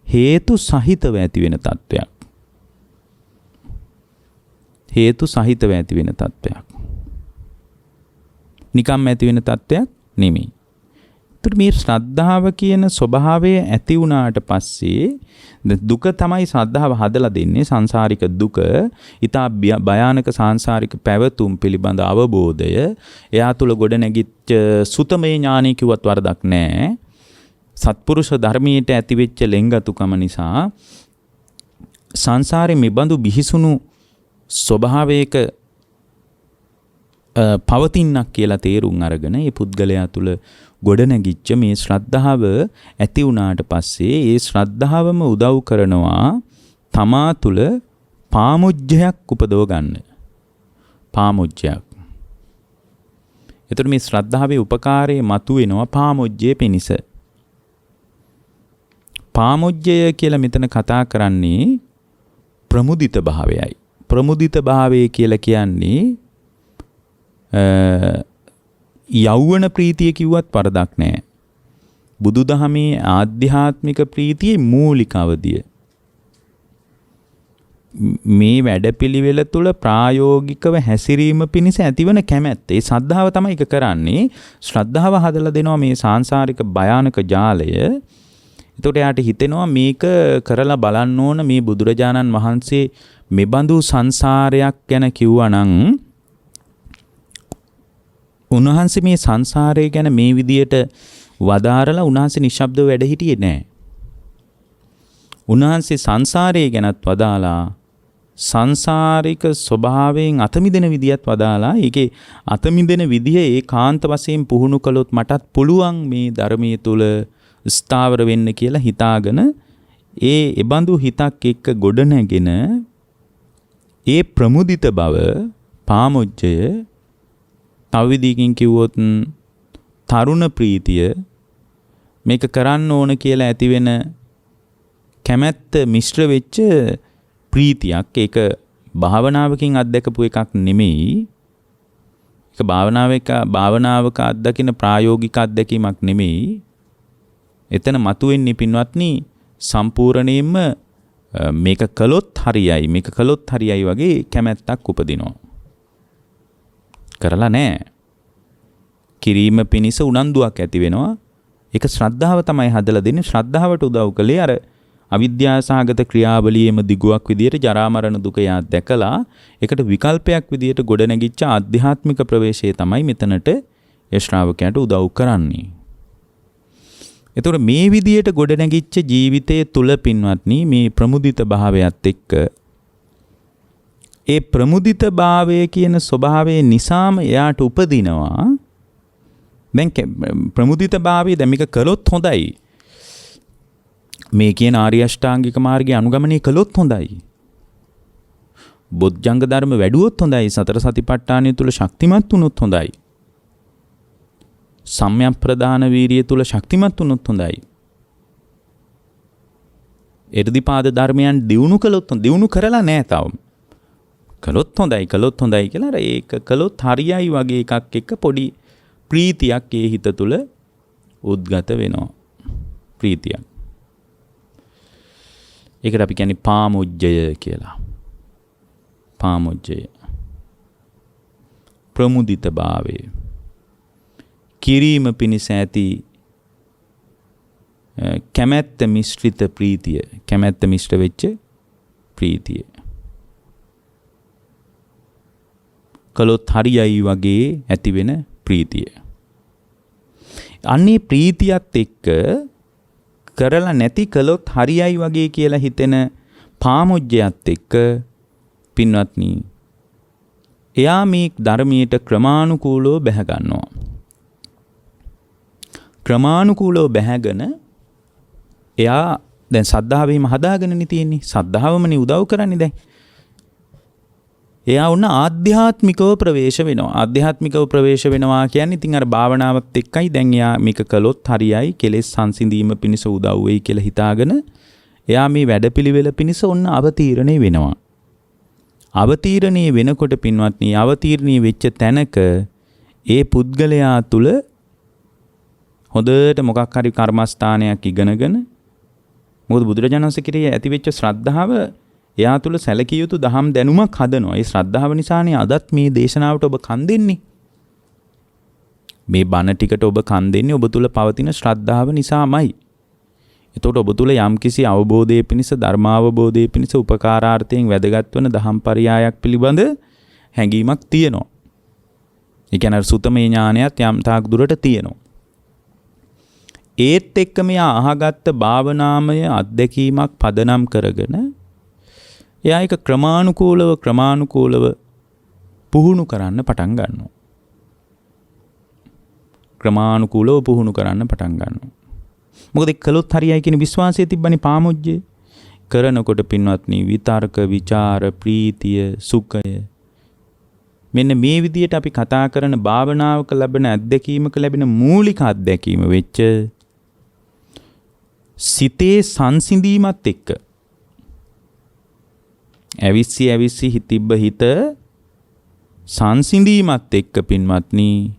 [SPEAKER 1] හේතු සහිතව ඇති වෙන තත්වයක්. හේතු සහිතව ඇති වෙන තත්වයක්. නිකම්ම ඇති වෙන තත්වයක් නෙමෙයි. ඒතර මේ ශ්‍රද්ධාව කියන ස්වභාවය ඇති වුණාට පස්සේ දුක තමයි ශ්‍රද්ධාව හදලා දෙන්නේ. සංසාරික දුක, ඊටා භයානක සංසාරික පැවතුම් පිළිබඳ අවබෝධය, එයා තුල ගොඩ නැගිච්ච සුතමේ ඥානය කිව්වත් වරදක් නැහැ. සත්පුරුෂ ධර්මයට ඇතිවෙච්ච ලෙන්ගතුකම නිසා සංසාරේ මෙබඳු බිහිසුණු ස්වභාවයක පවතින්නක් කියලා තේරුම් අරගෙන ඒ පුද්ගලයා තුල ගොඩනැගිච්ච මේ ශ්‍රද්ධාව ඇති වුණාට පස්සේ ඒ ශ්‍රද්ධාවම උදව් කරනවා තමා තුල පාමුජ්ජයක් උපදව ගන්න. පාමුජ්ජයක්. එතකොට මේ ශ්‍රද්ධාවේ උපකාරයේ මතුවෙනවා පාමුජ්ජයේ පිණිස. පාමුජ්ජය කියලා මෙතන කතා කරන්නේ ප්‍රමුදිත භාවයයි. ප්‍රමුදිත භාවය කියලා කියන්නේ යෞවන ප්‍රීතිය කිව්වත් වරදක් නැහැ. බුදුදහමේ ආධ්‍යාත්මික ප්‍රීතියේ මූලික අවධිය. මේ වැඩපිළිවෙල තුළ ප්‍රායෝගිකව හැසිරීම පිණිස ඇතිවන කැමැත්ත. ඒ ශ්‍රද්ධාව තමයි ඒක කරන්නේ. ශ්‍රද්ධාව හදලා දෙනවා මේ සාංශාරික භයානක ජාලය. එතකොට යාට හිතෙනවා මේක කරලා බලන්න ඕන. මේ බුදුරජාණන් වහන්සේ මෙබඳු සංසාරයක් ගැන කිව්වනම් උන්වහන්සේ මේ සංසාරය ගැන මේ විදියට වදාරලා උන්වහන්සේ නිශ්ශබ්දව වැඩ හිටියේ නැහැ. උන්වහන්සේ සංසාරය ගැනත් වදාලා සංසාරික ස්වභාවයෙන් අතමිදෙන විදියත් වදාලා ඒකේ අතමිදෙන විදිය ඒකාන්ත වශයෙන් පුහුණු කළොත් මටත් පුළුවන් මේ ධර්මයේ තුල ස්ථාවර වෙන්න කියලා හිතාගෙන ඒබඳු හිතක් එක්ක ගොඩනැගෙන ඒ ප්‍රමුදිත බව පාමුජ්ජය තව විදිහකින් කිව්වොත් තරුණ ප්‍රීතිය මේක කරන්න ඕන කියලා ඇති වෙන කැමැත්ත මිශ්‍ර වෙච්ච ප්‍රීතියක්. ඒක භාවනාවකින් අත්දකපු එකක් නෙමෙයි. ඒක භාවනාවක අත්දකින ප්‍රායෝගික අත්දැකීමක් නෙමෙයි. එතන මතුවෙන්නේ පින්වත්නි සම්පූර්ණයෙන්ම මේක කළොත් හරියයි වගේ කැමැත්තක් උපදිනවා. කරලා නැහැ. කිරීම පිණිස උනන්දුවක් ඇති වෙනවා. ඒක ශ්‍රද්ධාව තමයි හදලා දෙන්නේ. ශ්‍රද්ධාවට උදව් කළේ අර අවිද්‍යාසහගත ක්‍රියාවලියේම දිගුවක් විදියට ජරා මරණ දුක යා දැකලා ඒකට විකල්පයක් විදියට ගොඩනැගිච්ච ආධ්‍යාත්මික ප්‍රවේශය තමයි මෙතනට ඒ ශ්‍රාවකයන්ට උදව් කරන්නේ. එතකොට මේ විදියට ගොඩනැගිච්ච ජීවිතයේ තුල පින්වත්නි මේ ප්‍රමුදිත භාවයත් එක්ක ඒ ප්‍රමුදිත භාවය කියන ස්වභාවය නිසාම එයාට උපදිනවා. දැන් ප්‍රමුදිත භාවය දැන් මේක කළොත් හොඳයි. මේ කියන ආර්ය අෂ්ටාංගික මාර්ගය අනුගමනය කළොත් හොඳයි. බොජ්ජංග ධර්ම වැඩුවොත් හොඳයි. සතර සතිපට්ඨානය තුල ශක්තිමත් වුණොත් හොඳයි. සම්‍යක් ප්‍රදාන වීරිය තුල ශක්තිමත් වුණොත් හොඳයි. එර්ධිපාද ධර්මයන් දියුණු කළොත් දියුණු කරලා නැහැ තාම. කළොත් හොඳයි කියලා ඒක කළොත් හරියයි වගේ එකක් එක්ක පොඩි ප්‍රීතියක් ඒ හිත තුල උද්ගත වෙනවා. ප්‍රීතියක්. ඒකට අපි කියන්නේ පාමුජ්ජය කියලා. පාමුජ්ජය. ප්‍රමුදිත භාවය. කිරීම පිණිස ඇති කැමැත්ත මිශ්‍රිත ප්‍රීතිය. කැමැත්ත මිශ්‍ර වෙච්ච ප්‍රීතිය. කළොත් හරියයි වගේ ඇතිවෙන ප්‍රීතිය. අන්නේ ප්‍රීතියත් එක්ක කරලා නැති කළොත් හරියයි වගේ කියලා හිතෙන පාමුජ්ජයත් එක්ක පින්වත්නි එයා මේ ධර්මයට ක්‍රමානුකූලව බැහැ ගන්නවා. ක්‍රමානුකූලව බැහැගෙන එයා දැන් සද්ධාවෙම හදාගෙනනේ තියෙන්නේ. සද්ධාවමනේ උදව් කරන්නේ දැන්. එයා උන්න ආධ්‍යාත්මිකව ප්‍රවේශ වෙනවා. ආධ්‍යාත්මිකව ප්‍රවේශ වෙනවා කියන්නේ ඉතින් අර භාවනාවත් එක්කයි දැන් එයා මේක කළොත් හරියයි කෙලෙස් සංසිඳීම පිණිස උදව් වෙයි කියලා හිතාගෙන එයා මේ වැඩපිළිවෙල පිණිස ඔන්න අවතීර්ණේ වෙනවා. අවතීර්ණේ වෙනකොට පින්වත්නි අවතීර්ණී වෙච්ච තැනක ඒ පුද්ගලයා තුල හොඳට මොකක් හරි කර්මස්ථානයක් ඉගෙනගෙන මොකද බුදුරජාණන් වහන්සේ කිරියේ ඇතිවෙච්ච ශ්‍රද්ධාව එයා තුල සැලකිය යුතු දහම් දැනුමක් හදනවා. ඒ ශ්‍රද්ධාව නිසානේ අදත් මේ දේශනාවට ඔබ කන් දෙන්නේ. මේ බණ ටිකට ඔබ කන් දෙන්නේ ඔබ තුල පවතින ශ්‍රද්ධාව නිසාමයි. එතකොට ඔබ තුල යම්කිසි අවබෝධයේ පිණිස ධර්මාවබෝධයේ පිණිස උපකාරාර්ථයෙන් වැදගත් වන දහම් පරයයක් පිළිබඳ හැඟීමක් තියෙනවා. ඒ කියන්නේ සුතමේ ඥානයත් යම් තාක් දුරට තියෙනවා. ඒත් එක්ක මෙයා අහගත්ත භාවනාමය අත්දැකීමක් පදනම් කරගෙන එයා ඒක ක්‍රමානුකූලව පුහුණු කරන්න පටන් ගන්නවා. ක්‍රමානුකූලව පුහුණු කරන්න පටන් ගන්නවා. මොකද ඒක කළොත් හරියයි කියන විශ්වාසය තිබ්බනේ පාමුජ්ජේ. කරනකොට පින්වත්නි විතර්ක, විචාර, ප්‍රීතිය, සුඛය මෙන්න මේ විදිහට අපි කතා කරන භාවනාවක ලැබෙන අත්දැකීමක ලැබෙන මූලික අත්දැකීම වෙච්ච සිතේ සංසිඳීමත් එක්ක ඇවිස්සි හිතිබ්බ හිත සංසිඳීමත් එක්ක පින්වත්නි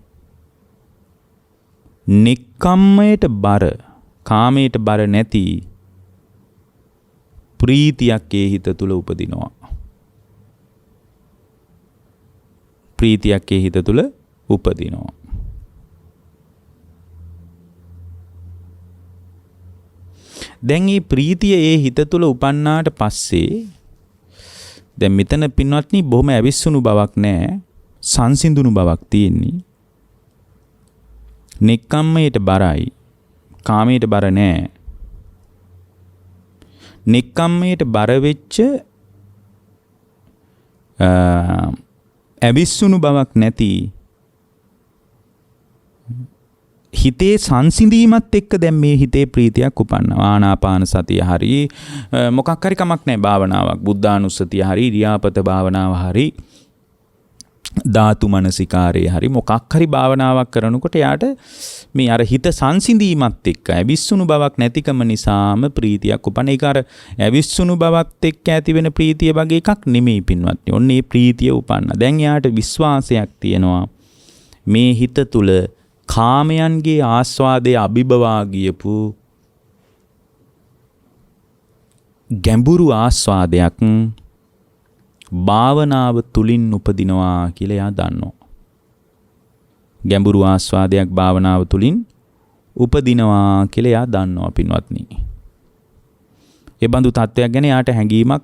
[SPEAKER 1] නික්කම්මයට බර, කාමයට බර නැති ප්‍රීතියක් ඒ හිත තුල උපදිනවා. ප්‍රීතියක් ඒ හිත තුල උපදිනවා. දැන් මේ ප්‍රීතිය ඒ හිත තුල උපන්නාට පස්සේ දැන් මෙතන පින්වත්නි බොහොම ඇවිස්සුණු බවක් නැහැ, සංසිඳුණු බවක් තියෙන්නේ. නික්කම්මයට බරයි, කාමයට බර නැහැ. නික්කම්මයට බර වෙච්ච ඇවිස්සුණු බවක් නැති හිතේ සංසිඳීමත් එක්ක දැන් මේ හිතේ ප්‍රීතියක් උපන්නවා. ආනාපාන සතිය හරි මොකක් හරි කමක් නැහැ භාවනාවක්. බුද්ධානුස්සතිය හරි, ඉරියාපත භාවනාව හරි, ධාතු මනසිකාරයේ හරි මොකක් හරි භාවනාවක් කරනකොට යාට මේ අර හිත සංසිඳීමත් එක්ක ඇවිස්සුණු බවක් නැතිකම නිසාම ප්‍රීතියක් උපන්න. ඒක අර ඇවිස්සුණු බවත් එක්ක ඇති වෙන ප්‍රීතිය වගේ එකක් නෙමෙයි පින්වත්නි. ඔන්න මේ ප්‍රීතිය උපන්න. දැන් යාට විශ්වාසයක් තියෙනවා මේ හිත තුල කාමයන්ගේ ආස්වාදයේ අභිබවා ගියපු ගැඹුරු ආස්වාදයක් භාවනාව තුලින් උපදිනවා කියලා එයා දන්නවා. ගැඹුරු ආස්වාදයක් භාවනාව තුලින් උපදිනවා කියලා එයා දන්නවා පින්වත්නි. ඒ බඳු තත්ත්වයක් ගැන එයාට හැඟීමක්,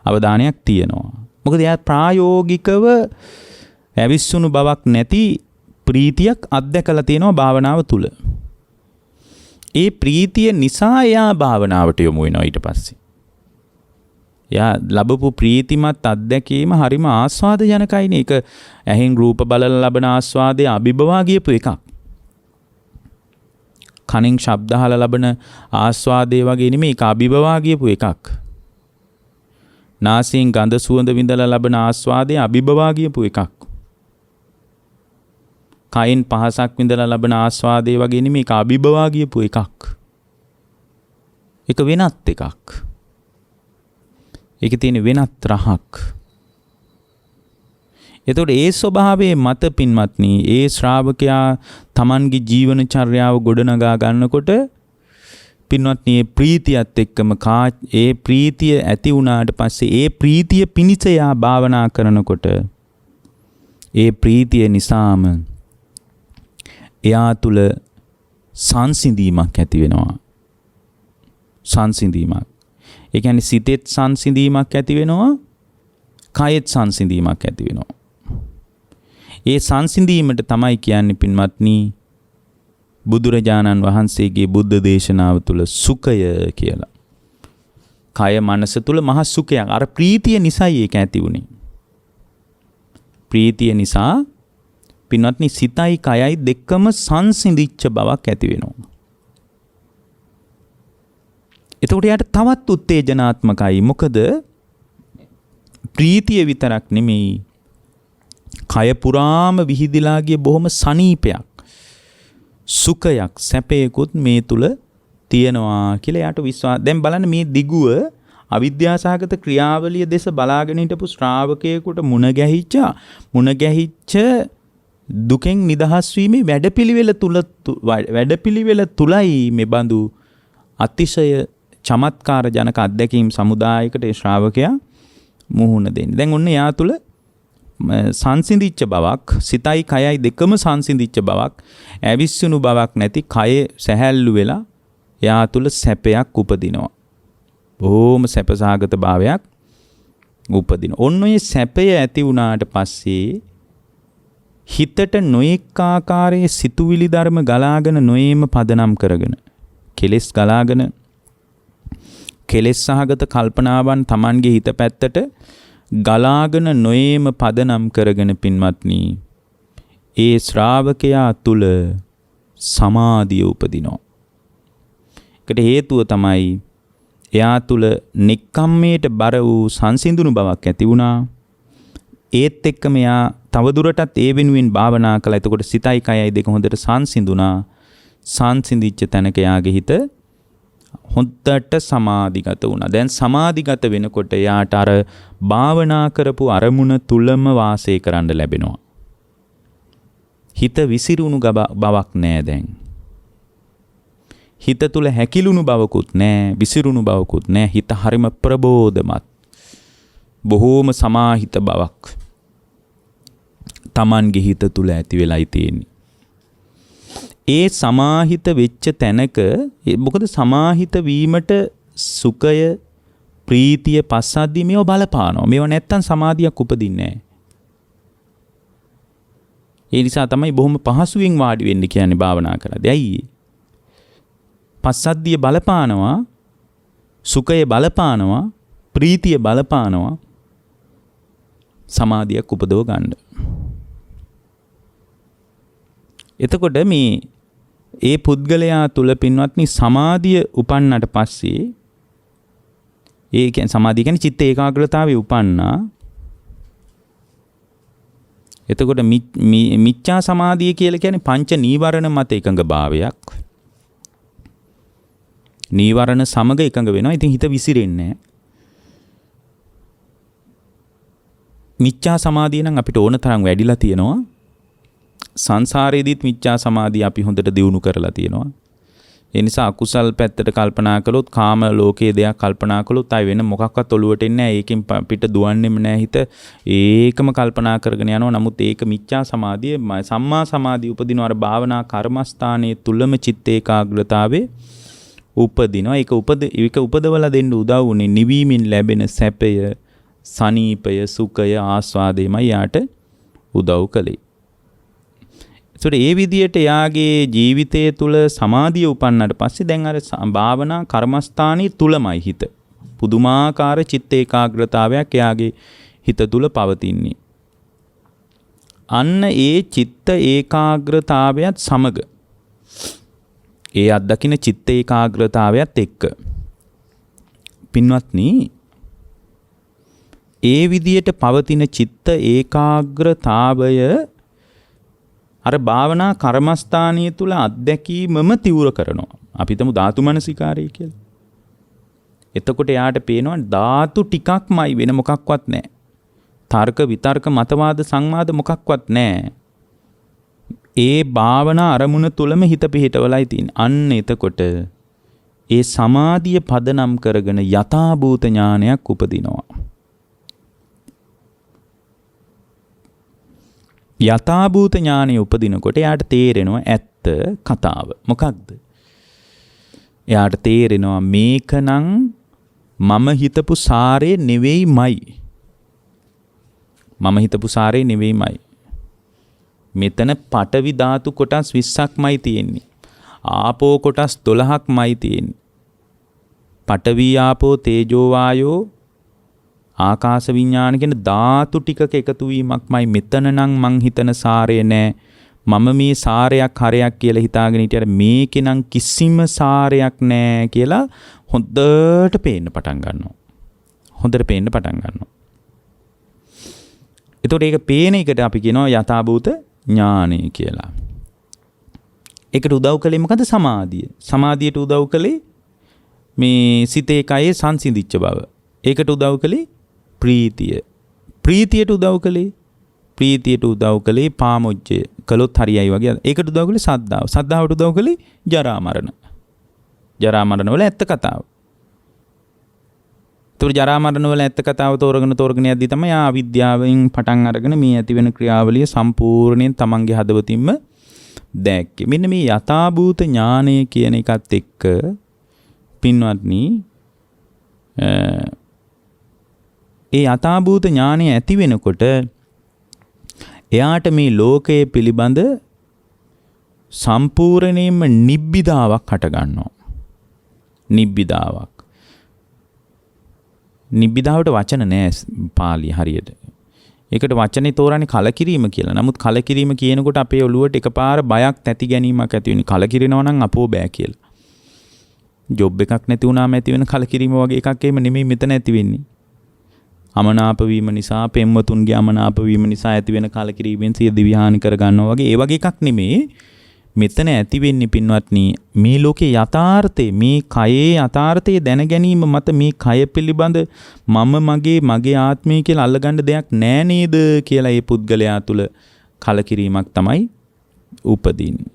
[SPEAKER 1] අවධානයක් තියෙනවා. මොකද එයා ප්‍රායෝගිකව ඇවිස්සුණු බවක් නැති ප්‍රීතියක් අත්දැකලා තියෙනවා භාවනාව තුල. ඒ ප්‍රීතිය නිසා එයා භාවනාවට යොමු වෙනවා ඊට පස්සේ. යා ලැබපු ප්‍රීතිමත් අත්දැකීම හරිම ආස්වාදජනකයිනේ. ඒක ඇහෙන් රූප බලලා ලබන ආස්වාදයේ අභිබවා ගියපු එකක්. කනින් ශබ්ද අහලා ලබන ආස්වාදයේ වගේ නෙමෙයි, ඒක අභිබවා ගියපු එකක්. නාසයෙන් ගඳ සුවඳ විඳලා ලබන ආස්වාදයේ අභිබවා ගියපු එකක්. කයින් පහසක් විඳලා ලබන ආස්වාදයේ වගේ නෙමෙයි, ඒක අභිබවා ගියපු එකක්. ඒක වෙනත් එකක්. ඒකේ තියෙන වෙනත් රහක්. එතකොට ඒ ස්වභාවයේ මත පින්වත්නි ඒ ශ්‍රාවකයා Tamanගේ ජීවන චර්යාව ගොඩනගා ගන්නකොට පින්වත්නි ඒ ප්‍රීතියත් එක්කම ඒ ප්‍රීතිය ඇති වුණාට පස්සේ ඒ ප්‍රීතිය පිණිස යා භාවනා කරනකොට ඒ ප්‍රීතිය නිසාම එයා තුල සංසිඳීමක් ඇති වෙනවා. සංසිඳීමක්. ඒ කියන්නේ සිතෙත් සංසිඳීමක් ඇති වෙනවා, කයෙත් සංසිඳීමක් ඇති වෙනවා. ඒ සංසිඳීමට තමයි කියන්නේ පින්වත්නි බුදුරජාණන් වහන්සේගේ බුද්ධ දේශනාව තුල සුඛය කියලා. කය මනස තුල මහ සුඛයක්. අර ප්‍රීතිය නිසායි ඒක ඇති වුනේ. ප්‍රීතිය නිසා පින්වත්නි සිතයි කයයි දෙකම සංසිඳිච්ච බවක් ඇති වෙනවා. එතකොට යාට තවත් උත්තේජනාත්මකයි. මොකද ප්‍රීතිය විතරක් නෙමෙයි, කය පුරාම විහිදිලා ගිය බොහොම සනීපයක්, සුඛයක්, සැපයකුත් මේ තුල තියෙනවා කියලා යාට විශ්වාස. දැන් බලන්න මේ දිගුව අවිද්‍යාසහගත ක්‍රියාවලිය දෙස බලාගෙන හිටපු ශ්‍රාවකයෙකුට මුණ ගැහිච්ච දුකෙන් නිදහස් වීමේ වැඩපිළිවෙල තුලයි මේ බඳු අතිශය චමත්කාර ජනක අත්දැකීම් සමුදායකට ඒ ශ්‍රාවකයා මුහුණ දෙන්නේ. දැන් ඔන්න යා තුල සංසිඳිච්ච බවක්, සිතයි කයයි දෙකම සංසිඳිච්ච බවක්, ඇවිස්සුණු බවක් නැති කය සැහැල්ලු වෙලා එයා තුල සැපයක් උපදිනවා. බොහොම සැපසහගත භාවයක් උපදිනවා. ඔන්න ඔය සැපය ඇති වුණාට පස්සේ හිතට නොඑක ආකාරයේ සිතුවිලි ධර්ම ගලාගෙන නොයේම පදනම් කරගෙන කෙලෙස් ගලාගෙන කෙලෙස් සහගත කල්පනාවන් Tamanගේ හිත පැත්තට ගලාගෙන නොයේම පදනම් කරගෙන පින්වත්නි ඒ ශ්‍රාවකයා තුල සමාධිය උපදිනවා. ඒකට හේතුව තමයි එයා තුල නික්කම්මයට බර වූ සංසිඳුණු බවක් ඇති වුණා. ඒත් එක්කම එයා තවදුරටත් ඒ වෙනුවෙන් භාවනා කළා. එතකොට සිතයි කයයි දෙක හොඳට සංසිඳුණා. සංසිඳිච්ච තැනක එයාගේ හිත හොඳට සමාධිගත වුණා. දැන් සමාධිගත වෙනකොට එයාට අර භාවනා කරපු අරමුණ තුලම වාසය කරන්න ලැබෙනවා. හිත විසිරුණු බවක් නෑ දැන්. හිත තුල හැකිලුණු බවකුත් නෑ, විසිරුණු බවකුත් නෑ. හිත හරිම ප්‍රබෝධමත්. බොහෝම සමාහිත බවක් Tamanගේ හිත තුල ඇති වෙලයි තියෙන්නේ. ඒ සමාහිත වෙච්ච තැනක මොකද සමාහිත වීමට සුඛය, ප්‍රීතිය, පස්සද්ධිය මේව බලපානවා. මේව නැත්තම් සමාධියක් උපදින්නේ නැහැ. ඒ නිසා තමයි බොහොම පහසුවෙන් වාඩි වෙන්න කියන්නේ භාවනා කරද්දී. ඇයි? පස්සද්ධිය බලපානවා, සුඛය බලපානවා, ප්‍රීතිය බලපානවා සමාධියක් උපදව ගන්න. එතකොට මේ ඒ පුද්ගලයා තුල පින්වත්නි සමාධිය උපන්නට පස්සේ ඒ කියන්නේ සමාධිය කියන්නේ චිත්ත ඒකාග්‍රතාවය උපන්නා. එතකොට මිච්ඡා සමාධිය කියලා කියන්නේ පංච නීවරණ මත එකඟ භාවයක්. නීවරණ සමග එකඟ වෙනවා. ඉතින් හිත විසිරෙන්නේ නැහැ. මිච්ඡා සමාධිය නම් අපිට ඕන තරම් වැඩිලා තියෙනවා. සංසාරයේදීත් මිච්ඡා සමාධිය අපි හොඳට දියුණු කරලා තියෙනවා. ඒ නිසා අකුසල් පැත්තට කල්පනා කළොත්, කාම ලෝකයේ දෙයක් කල්පනා කළොත් ආයි වෙන මොකක්වත් ඔලුවට එන්නේ නැහැ. ඒකෙන් පිට දුවන්නෙම නැහැ හිත. ඒකම කල්පනා කරගෙන යනවා. නමුත් ඒක මිච්ඡා සමාධිය, සම්මා සමාධිය උපදිනවා. අර භාවනා කර්මස්ථානයේ තුලම චිත්ත ඒකාග්‍රතාවේ උපදිනවා. ඒක උපදවලා දෙන්න උදව් වුනේ නිවීමෙන් ලැබෙන සැපය, සනීපය, සුඛය, ආස්වාදයමයි යාට උදව් කළේ. ඒතකොට ඒ විදියට යාගේ ජීවිතය තුළ සමාධිය උපන්නට පස්සේ දැන් අර භාවනා කර්මස්ථානයේ තුලමයි හිත. පුදුමාකාර චිත්ත ඒකාග්‍රතාවයක් යාගේ හිත තුල පවතින්නේ. අන්න ඒ චිත්ත ඒකාග්‍රතාවයත් සමග ඒ අත්දකින්න චිත්ත ඒකාග්‍රතාවයත් එක්ක පින්වත්නි ඒ විදියට පවතින චිත්ත ඒකාග්‍රතාවය අර භාවනා කර්මස්ථානීය තුල අත්දැකීමම තිවුර කරනවා. අපි හිතමු ධාතු මනසිකාරය කියලා. එතකොට යාට පේනවා ධාතු ටිකක්මයි, වෙන මොකක්වත් නැහැ. තර්ක විතර්ක මතවාද සංවාද මොකක්වත් නැහැ. ඒ භාවනා අරමුණ තුලම හිත පිහිටවලයි තියෙන්නේ. අන්න එතකොට ඒ සමාධිය පදනම් කරගෙන යථාභූත ඥානයක් උපදිනවා. යථාභූත ඥානය උපදිනකොට එයාට තේරෙනවා ඇත්ත කතාව. මොකක්ද? එයාට තේරෙනවා මේකනම් මම හිතපු සාරේ නෙවෙයිමයි. මම හිතපු සාරේ නෙවෙයිමයි. මෙතන පඨවි ධාතු කොටස් 20ක්මයි තියෙන්නේ. ආපෝ කොටස් 12ක්මයි තියෙන්නේ. පඨවි ආපෝ තේජෝ වායෝ ආකාශ විඥාන කියන ධාතු ටිකක එකතු වීමක්මයි. මෙතන නම් මං හිතන සාරය නෑ. මම මේ සාරයක් හරයක් කියලා හිතාගෙන හිටියට මේකේ නම් කිසිම සාරයක් නෑ කියලා හොඳට පේන්න පටන් ගන්නවා. හොඳට පේන්න පටන් ගන්නවා. එතකොට ඒක පේන එකට අපි කියනවා යථාභූත ඥානය කියලා. ඒකට උදව් කළේ මොකද? සමාධිය. සමාධියට උදව් කළේ මේ සිතේ කයේ සංසිඳිච්ච බව. ඒකට උදව් කළේ ප්‍රීතිය. ප්‍රීතියට උදව් කළේ පාමොච්චය. කළොත් හරියයි වගේ. ඒකට උදව් කළේ සද්ධාව. සද්ධාවට උදව් කළේ ජරා මරණ. ජරා මරණ වල ඇත්ත කතාව. ඒතර ජරා මරණ වල ඇත්ත කතාව තෝරගෙන යද්දී තමයි අවිද්‍යාවෙන් පටන් අරගෙන මේ ඇති වෙන ක්‍රියාවලිය සම්පූර්ණයෙන් තමන්ගේ හදවතින්ම දැක්කේ. මෙන්න මේ යථාභූත ඥානය කියන එකත් එක්ක පින්වත්නි ඒ යථාභූත ඥානය ඇති වෙනකොට එයාට මේ ලෝකයේ පිළිබඳ සම්පූර්ණයෙන්ම නිබ්බිදාවක් හට ගන්නවා. නිබ්බිදාවක්. නිබ්බිදාවට වචන නෑ පාලි හරියට. ඒකට වචනේ තෝරන්නේ කලකිරීම කියලා. නමුත් කලකිරීම කියනකොට අපේ ඔළුවට එකපාර බයක් තැති ගැනීමක් ඇති වෙන්නේ. කලකිරිනවා නම් අපෝ බෑ කියලා. ජොබ් එකක් නැති වුණාම ඇති වෙන කලකිරීම වගේ එකක් එහෙම නෙමෙයි මෙතන ඇති වෙන්නේ. අමනාප වීම නිසා, පෙම්වතුන්ගේ අමනාප වීම නිසා ඇති වෙන කලකිරීමෙන් සිය දිවිහානි කර ගන්නවා වගේ ඒ වගේ එකක් නෙමෙයි. මෙතන ඇති වෙන්නේ පින්වත්නි මේ ලෝකේ යථාර්ථය, මේ කයේ යථාර්ථය දැන ගැනීම මත මේ කය පිළිබඳ මම මගේ ආත්මය කියලා අල්ලගන්න දෙයක් නෑ නේද කියලා ඒ පුද්ගලයා තුල කලකිරීමක් තමයි උපදින්නේ.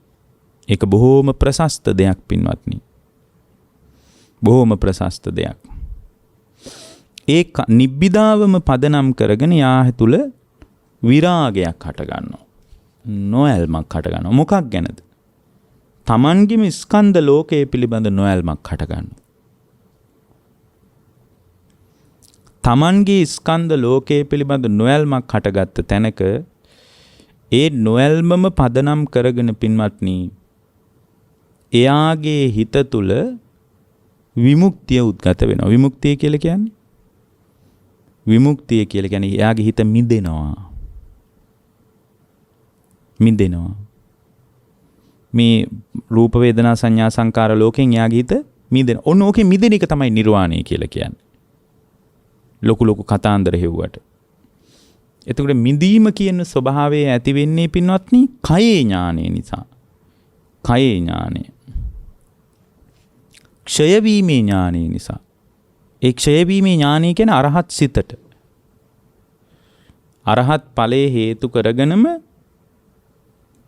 [SPEAKER 1] ඒක බොහෝම ප්‍රශස්ත දෙයක් පින්වත්නි. බොහෝම ප්‍රශස්ත දෙයක්. ඒ නිබ්බිදාවම පදනම් කරගෙන යා තුල විරාගයක් හට ගන්නවා. නොඇල්මක් හට ගන්නවා. මොකක් ගැනද? තමන්ගේම ස්කන්ධ ලෝකයේ පිළිබඳ නොඇල්මක් හට ගන්නවා. තමන්ගේ ස්කන්ධ ලෝකයේ පිළිබඳ නොඇල්මක් හටගත්ත තැනක ඒ නොඇල්මම පදනම් කරගෙන පින්වත්නි එයාගේ හිත තුල විමුක්තිය උද්ගත වෙනවා. විමුක්තිය කියලා කියන්නේ විමුක්තිය කියලා කියන්නේ එයාගේ හිත මිදෙනවා. මිදෙනවා. මේ රූප වේදනා සංඥා සංකාර ලෝකෙන් එයාගේ හිත මිදෙන. ඔන්න ඕකේ මිදෙන එක තමයි නිර්වාණය කියලා කියන්නේ. ලොකු කතාන්දර හෙව්වට. එතකොට මිදීම කියන ස්වභාවය ඇති වෙන්නේ පින්වත්නි කයේ ඥානය නිසා. කයේ ඥානය. ක්ෂය වීමේ ඥානය නිසා. ඒ ක්ෂය වීමේ ඥානය කියන්නේ අරහත් සිතට. අරහත් ඵලයේ හේතු කරගෙනම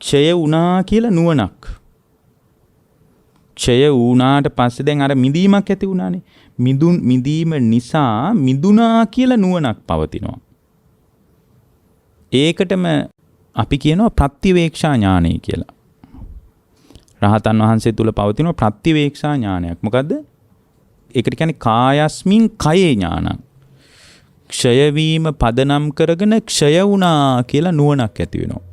[SPEAKER 1] ක්ෂය වුණා කියලා නුවණක්. ක්ෂය වුණාට පස්සේ දැන් අර මිදීමක් ඇති වුණානේ. මිදීම නිසා මිදුණා කියලා නුවණක් පවතිනවා. ඒකටම අපි කියනවා ප්‍රතිවේක්ෂා ඥානය කියලා. රහතන් වහන්සේ තුල පවතින ප්‍රතිවේක්ෂා ඥානයක්. මොකද්ද? ඒකට කියන්නේ කායස්මින් කයේ ඥානං. ක්ෂය වීම පදනම් කරගෙන ක්ෂය වුණා කියලා නුවණක් ඇති වෙනවා.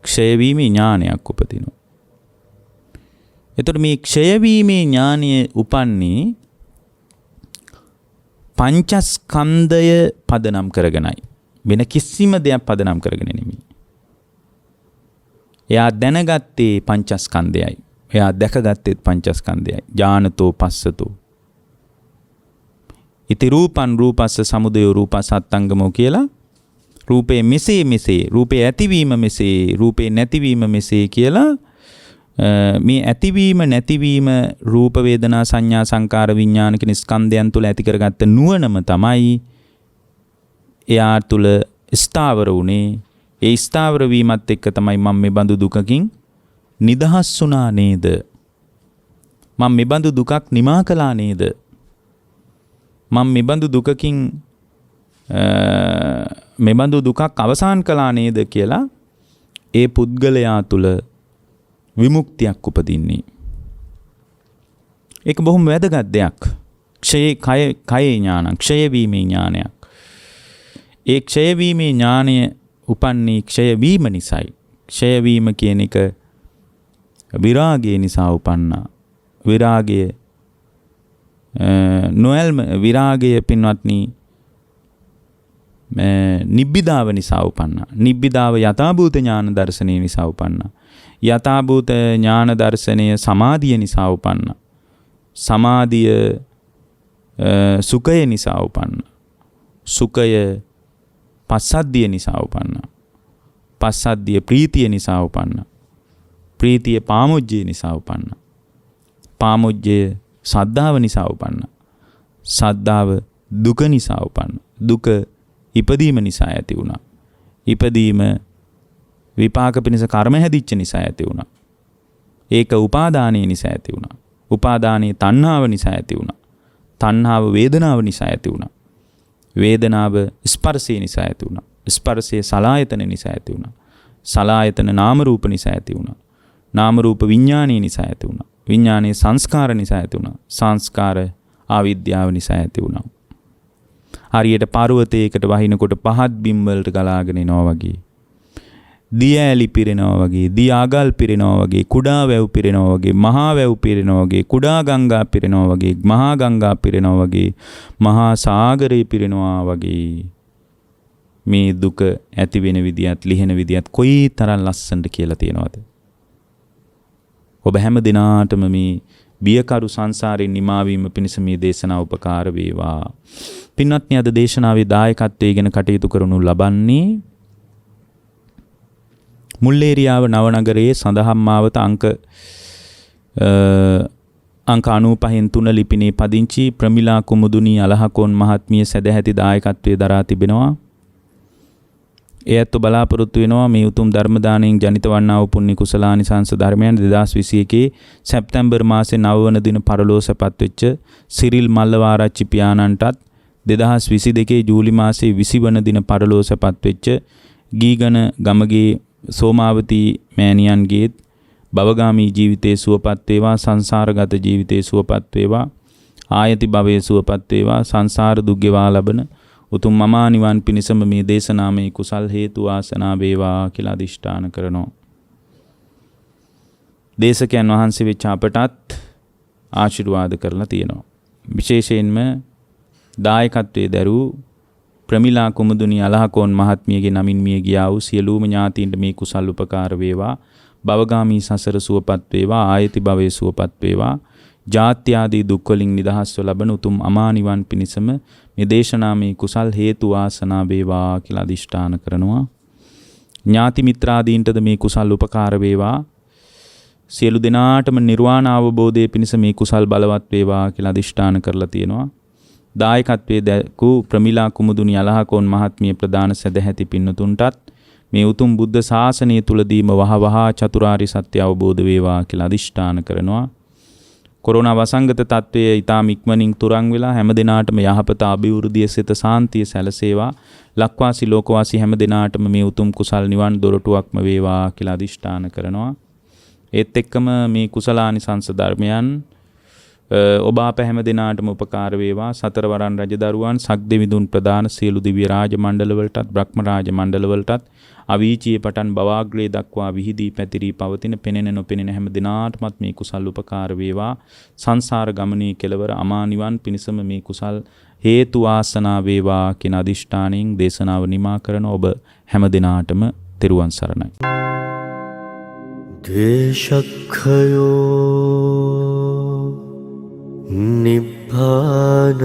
[SPEAKER 1] ක්ෂය වීමේ ඥානයක් උපදිනවා. එතකොට මේ ක්ෂය වීමේ ඥානය උපන්නේ පංචස්කන්ධය පදනම් කරගෙනයි. වෙන කිසිම දෙයක් පදනම් කරගෙන නෙමෙයි. එයා දැනගත්තේ පංචස්කන්ධයයි. එයා දැකගත්තේ පංචස්කන්ධයයි. ඥානතෝ පස්සතෝ. ඉති රූපං රූපස්ස සමුදය රූපසත්තංගමෝ කියලා රූපේ මෙසේ රූපේ ඇතිවීම මෙසේ රූපේ නැතිවීම මෙසේ කියලා මේ ඇතිවීම නැතිවීම රූප වේදනා සංඥා සංකාර විඥාන කියන ස්කන්ධයන් තුල ඇති කරගත්ත නුවණම තමයි එයා තුල ස්ථාවර වුණේ. ඒ ස්ථාවර වීමත් එක්ක තමයි මම මේ බඳු දුකකින් නිදහස් වුණා නේද? මම මේ බඳු දුකක් නිමා කළා නේද? මම මේ බඳු දුකකින් මේ බඳු දුකක් අවසන් කළා නේද කියලා ඒ පුද්ගලයා තුල විමුක්තියක් උපදින්නේ. ඒක බොහොම වැදගත් දෙයක්. කයේ ඥාන, ක්ෂය වීමේ ඥානයක්. ඒ ක්ෂය වීමේ ඥානය උපන්නේ ක්ෂය වීම නිසායි. ක්ෂය වීම කියන එක විරාගය නිසා උපන්නා. විරාගය නොයල්ම විරාගය පින්වත්නි නිබ්බිදාව නිසා උපන්නා. නිබ්බිදාව යථාභූත ඥාන දර්ශනය නිසා උපන්නා. යථාභූත ඥාන දර්ශනය සමාධිය නිසා උපන්නා. සමාධිය සුඛය නිසා උපන්නා. සුඛය පස්සද්ධිය නිසා උපන්නා. පස්සද්ධිය ප්‍රීතිය නිසා උපන්නා. ප්‍රීතිය පාමුජ්ජය නිසා උපන්නා. පාමුජ්ජය සද්ධාව නිසා උපන්නා. සද්ධාව දුක නිසා උපන්නා. දුක ඉපදීම නිසා ඇති වුණා. ඉපදීම විපාක පිණිස කර්ම හැදිච්ච නිසා ඇති වුණා. ඒක උපාදානයේ නිසා ඇති වුණා. උපාදානයේ තණ්හාව නිසා ඇති වුණා. තණ්හාව වේදනාව නිසා ඇති වුණා. වේදනාව ස්පර්ශය නිසා ඇති වුණා. ස්පර්ශය සලආයතන නිසා ඇති වුණා. සලආයතන නාම රූප නිසා ඇති වුණා. නාම රූප විඥානීය නිසා ඇති වුණා. විඥානීය සංස්කාර නිසා ඇති වුණා. සංස්කාර ආවිද්‍යාව නිසා ඇති වුණා. හරියට පර්වතයකට වහිනකොට පහත් බිම් වලට ගලාගෙන එනවා වගේ. දිය ඇලි පිරෙනවා වගේ, දිය අගල් පිරෙනවා වගේ, කුඩා වැව් පිරෙනවා වගේ, මහා වැව් පිරෙනවා වගේ, කුඩා ගංගා පිරෙනවා වගේ, මහා ගංගා පිරෙනවා වගේ, මහා සාගරය පිරෙනවා වගේ. මේ දුක ඇති වෙන විදියත් ලිහෙන විදියත් කොයි තරම් ලස්සනට කියලා තියෙනවද? ඔබ හැම දිනාටම මේ බියකරු සංසාරේ නිමාවීම පිණිස මේ දේශනාව උපකාර වේවා. පින්වත්නි, අද දේශනාවේ දායකත්වයේ ගැන කටයුතු කරනු ලබන්නේ මුල්ලේරියාව නවනගරයේ සඳහම් මාවත අංක 95න් 3 ලිපිනේ පදිංචි ප්‍රමිලා කුමුදුනී අලහකෝන් මහත්මිය සදැහැති දායකත්වයේ දරා තිබෙනවා. එයත් බලාපොරොත්තු වෙනවා මේ උතුම් ධර්ම දාණයෙන් ජනිත වන්නා වූ පුණ්‍ය කුසලානිසංස ධර්මයන් 2021 සැප්තැම්බර් මාසේ 9 වන දින පරලෝසපත් වෙච්ච සිරිල් මල්ලවාරච්චි පියාණන්ටත් 2022 ජූලි මාසේ 20 වන දින පරලෝසපත් වෙච්ච ගීගන ගමගේ සෝමාවතී මෑණියන්ගේ භවගාමී ජීවිතයේ සුවපත් වේවා, සංසාරගත ජීවිතයේ සුවපත් වේවා, ආයති භවයේ සුවපත් වේවා, සංසාර දුක් ගෙවා ලබන උතුම් මමා නිවන් පිණිසම මේ දේශනාමේ කුසල් හේතු වාසනා වේවා කියලා අදිෂ්ඨාන කරනවා. දේශකයන් වහන්සේ වෙච්ච අපටත් ආශිර්වාද කරලා තියෙනවා. විශේෂයෙන්ම දායකත්වයේ දරූ ප්‍රමිලා කුමුදුනී අලහකෝන් මහත්මියගේ නමින් මිය ගියා වූ සියලුම ඥාතීන්ට මේ කුසල් උපකාර වේවා. භවගාමී සසර සුවපත් වේවා, ආයති භවයේ සුවපත් වේවා. ජාත්‍ය ආදී දුක් වලින් නිදහස්ව ලබන උතුම් අමා නිවන් පිණිසම මේ දේශනාමේ කුසල් හේතු වාසනා වේවා කියලා අදිෂ්ඨාන කරනවා. ඥාති මිත්‍රාදීන්ටද මේ කුසල් උපකාර වේවා. සියලු දෙනාටම නිර්වාණ අවබෝධයේ පිණිස මේ කුසල් බලවත් වේවා කියලා අදිෂ්ඨාන කරලා තියෙනවා. දායකත්වයේ දකූ ප්‍රමිලා කුමුදුනී අලහකෝන් මහත්මිය ප්‍රදාන සදැහැති පින්නතුන්ටත් මේ උතුම් බුද්ධ ශාසනය තුලදීම වහවහ චතුරාර්ය සත්‍ය අවබෝධ වේවා කියලා අදිෂ්ඨාන කරනවා. කොරෝනා වසංගත තත්වයේ ඊටාම ඉක්මනින් තුරන් වෙලා හැම දිනාටම යහපත අභිවෘද්ධිය සිත සාන්තිය සැලසේවා. ලක්වාසී ලෝකවාසී හැම දිනාටම මේ උතුම් කුසල් නිවන් දොරටුවක්ම වේවා කියලා අදිෂ්ඨාන කරනවා. ඒත් එක්කම මේ කුසලානිසංස ධර්මයන් ඔබ අප හැම දිනාටම උපකාර වේවා. සතරවරන් රජදරුවන්, සක්දෙවිඳුන් ප්‍රදාන සියලු දිව්‍ය රාජ මණ්ඩල වලටත්, බ්‍රහ්ම රාජ මණ්ඩල වලටත් අවීචියේ පටන් බවාග්‍රේ දක්වා විහිදී පැතිරී පවතින පෙනෙන නොපෙනෙන හැම දිනාටමත් මේ කුසල් උපකාර වේවා. සංසාර ගමනේ කෙලවර අමා නිවන් පිණිසම මේ කුසල් හේතු වාසනා වේවා කියන අදිෂ්ඨානයෙන් දේශනාව නිමා කරන ඔබ හැම දිනාටම තෙරුවන් සරණයි.
[SPEAKER 2] දේශක්ඛයෝ නිබ්බානං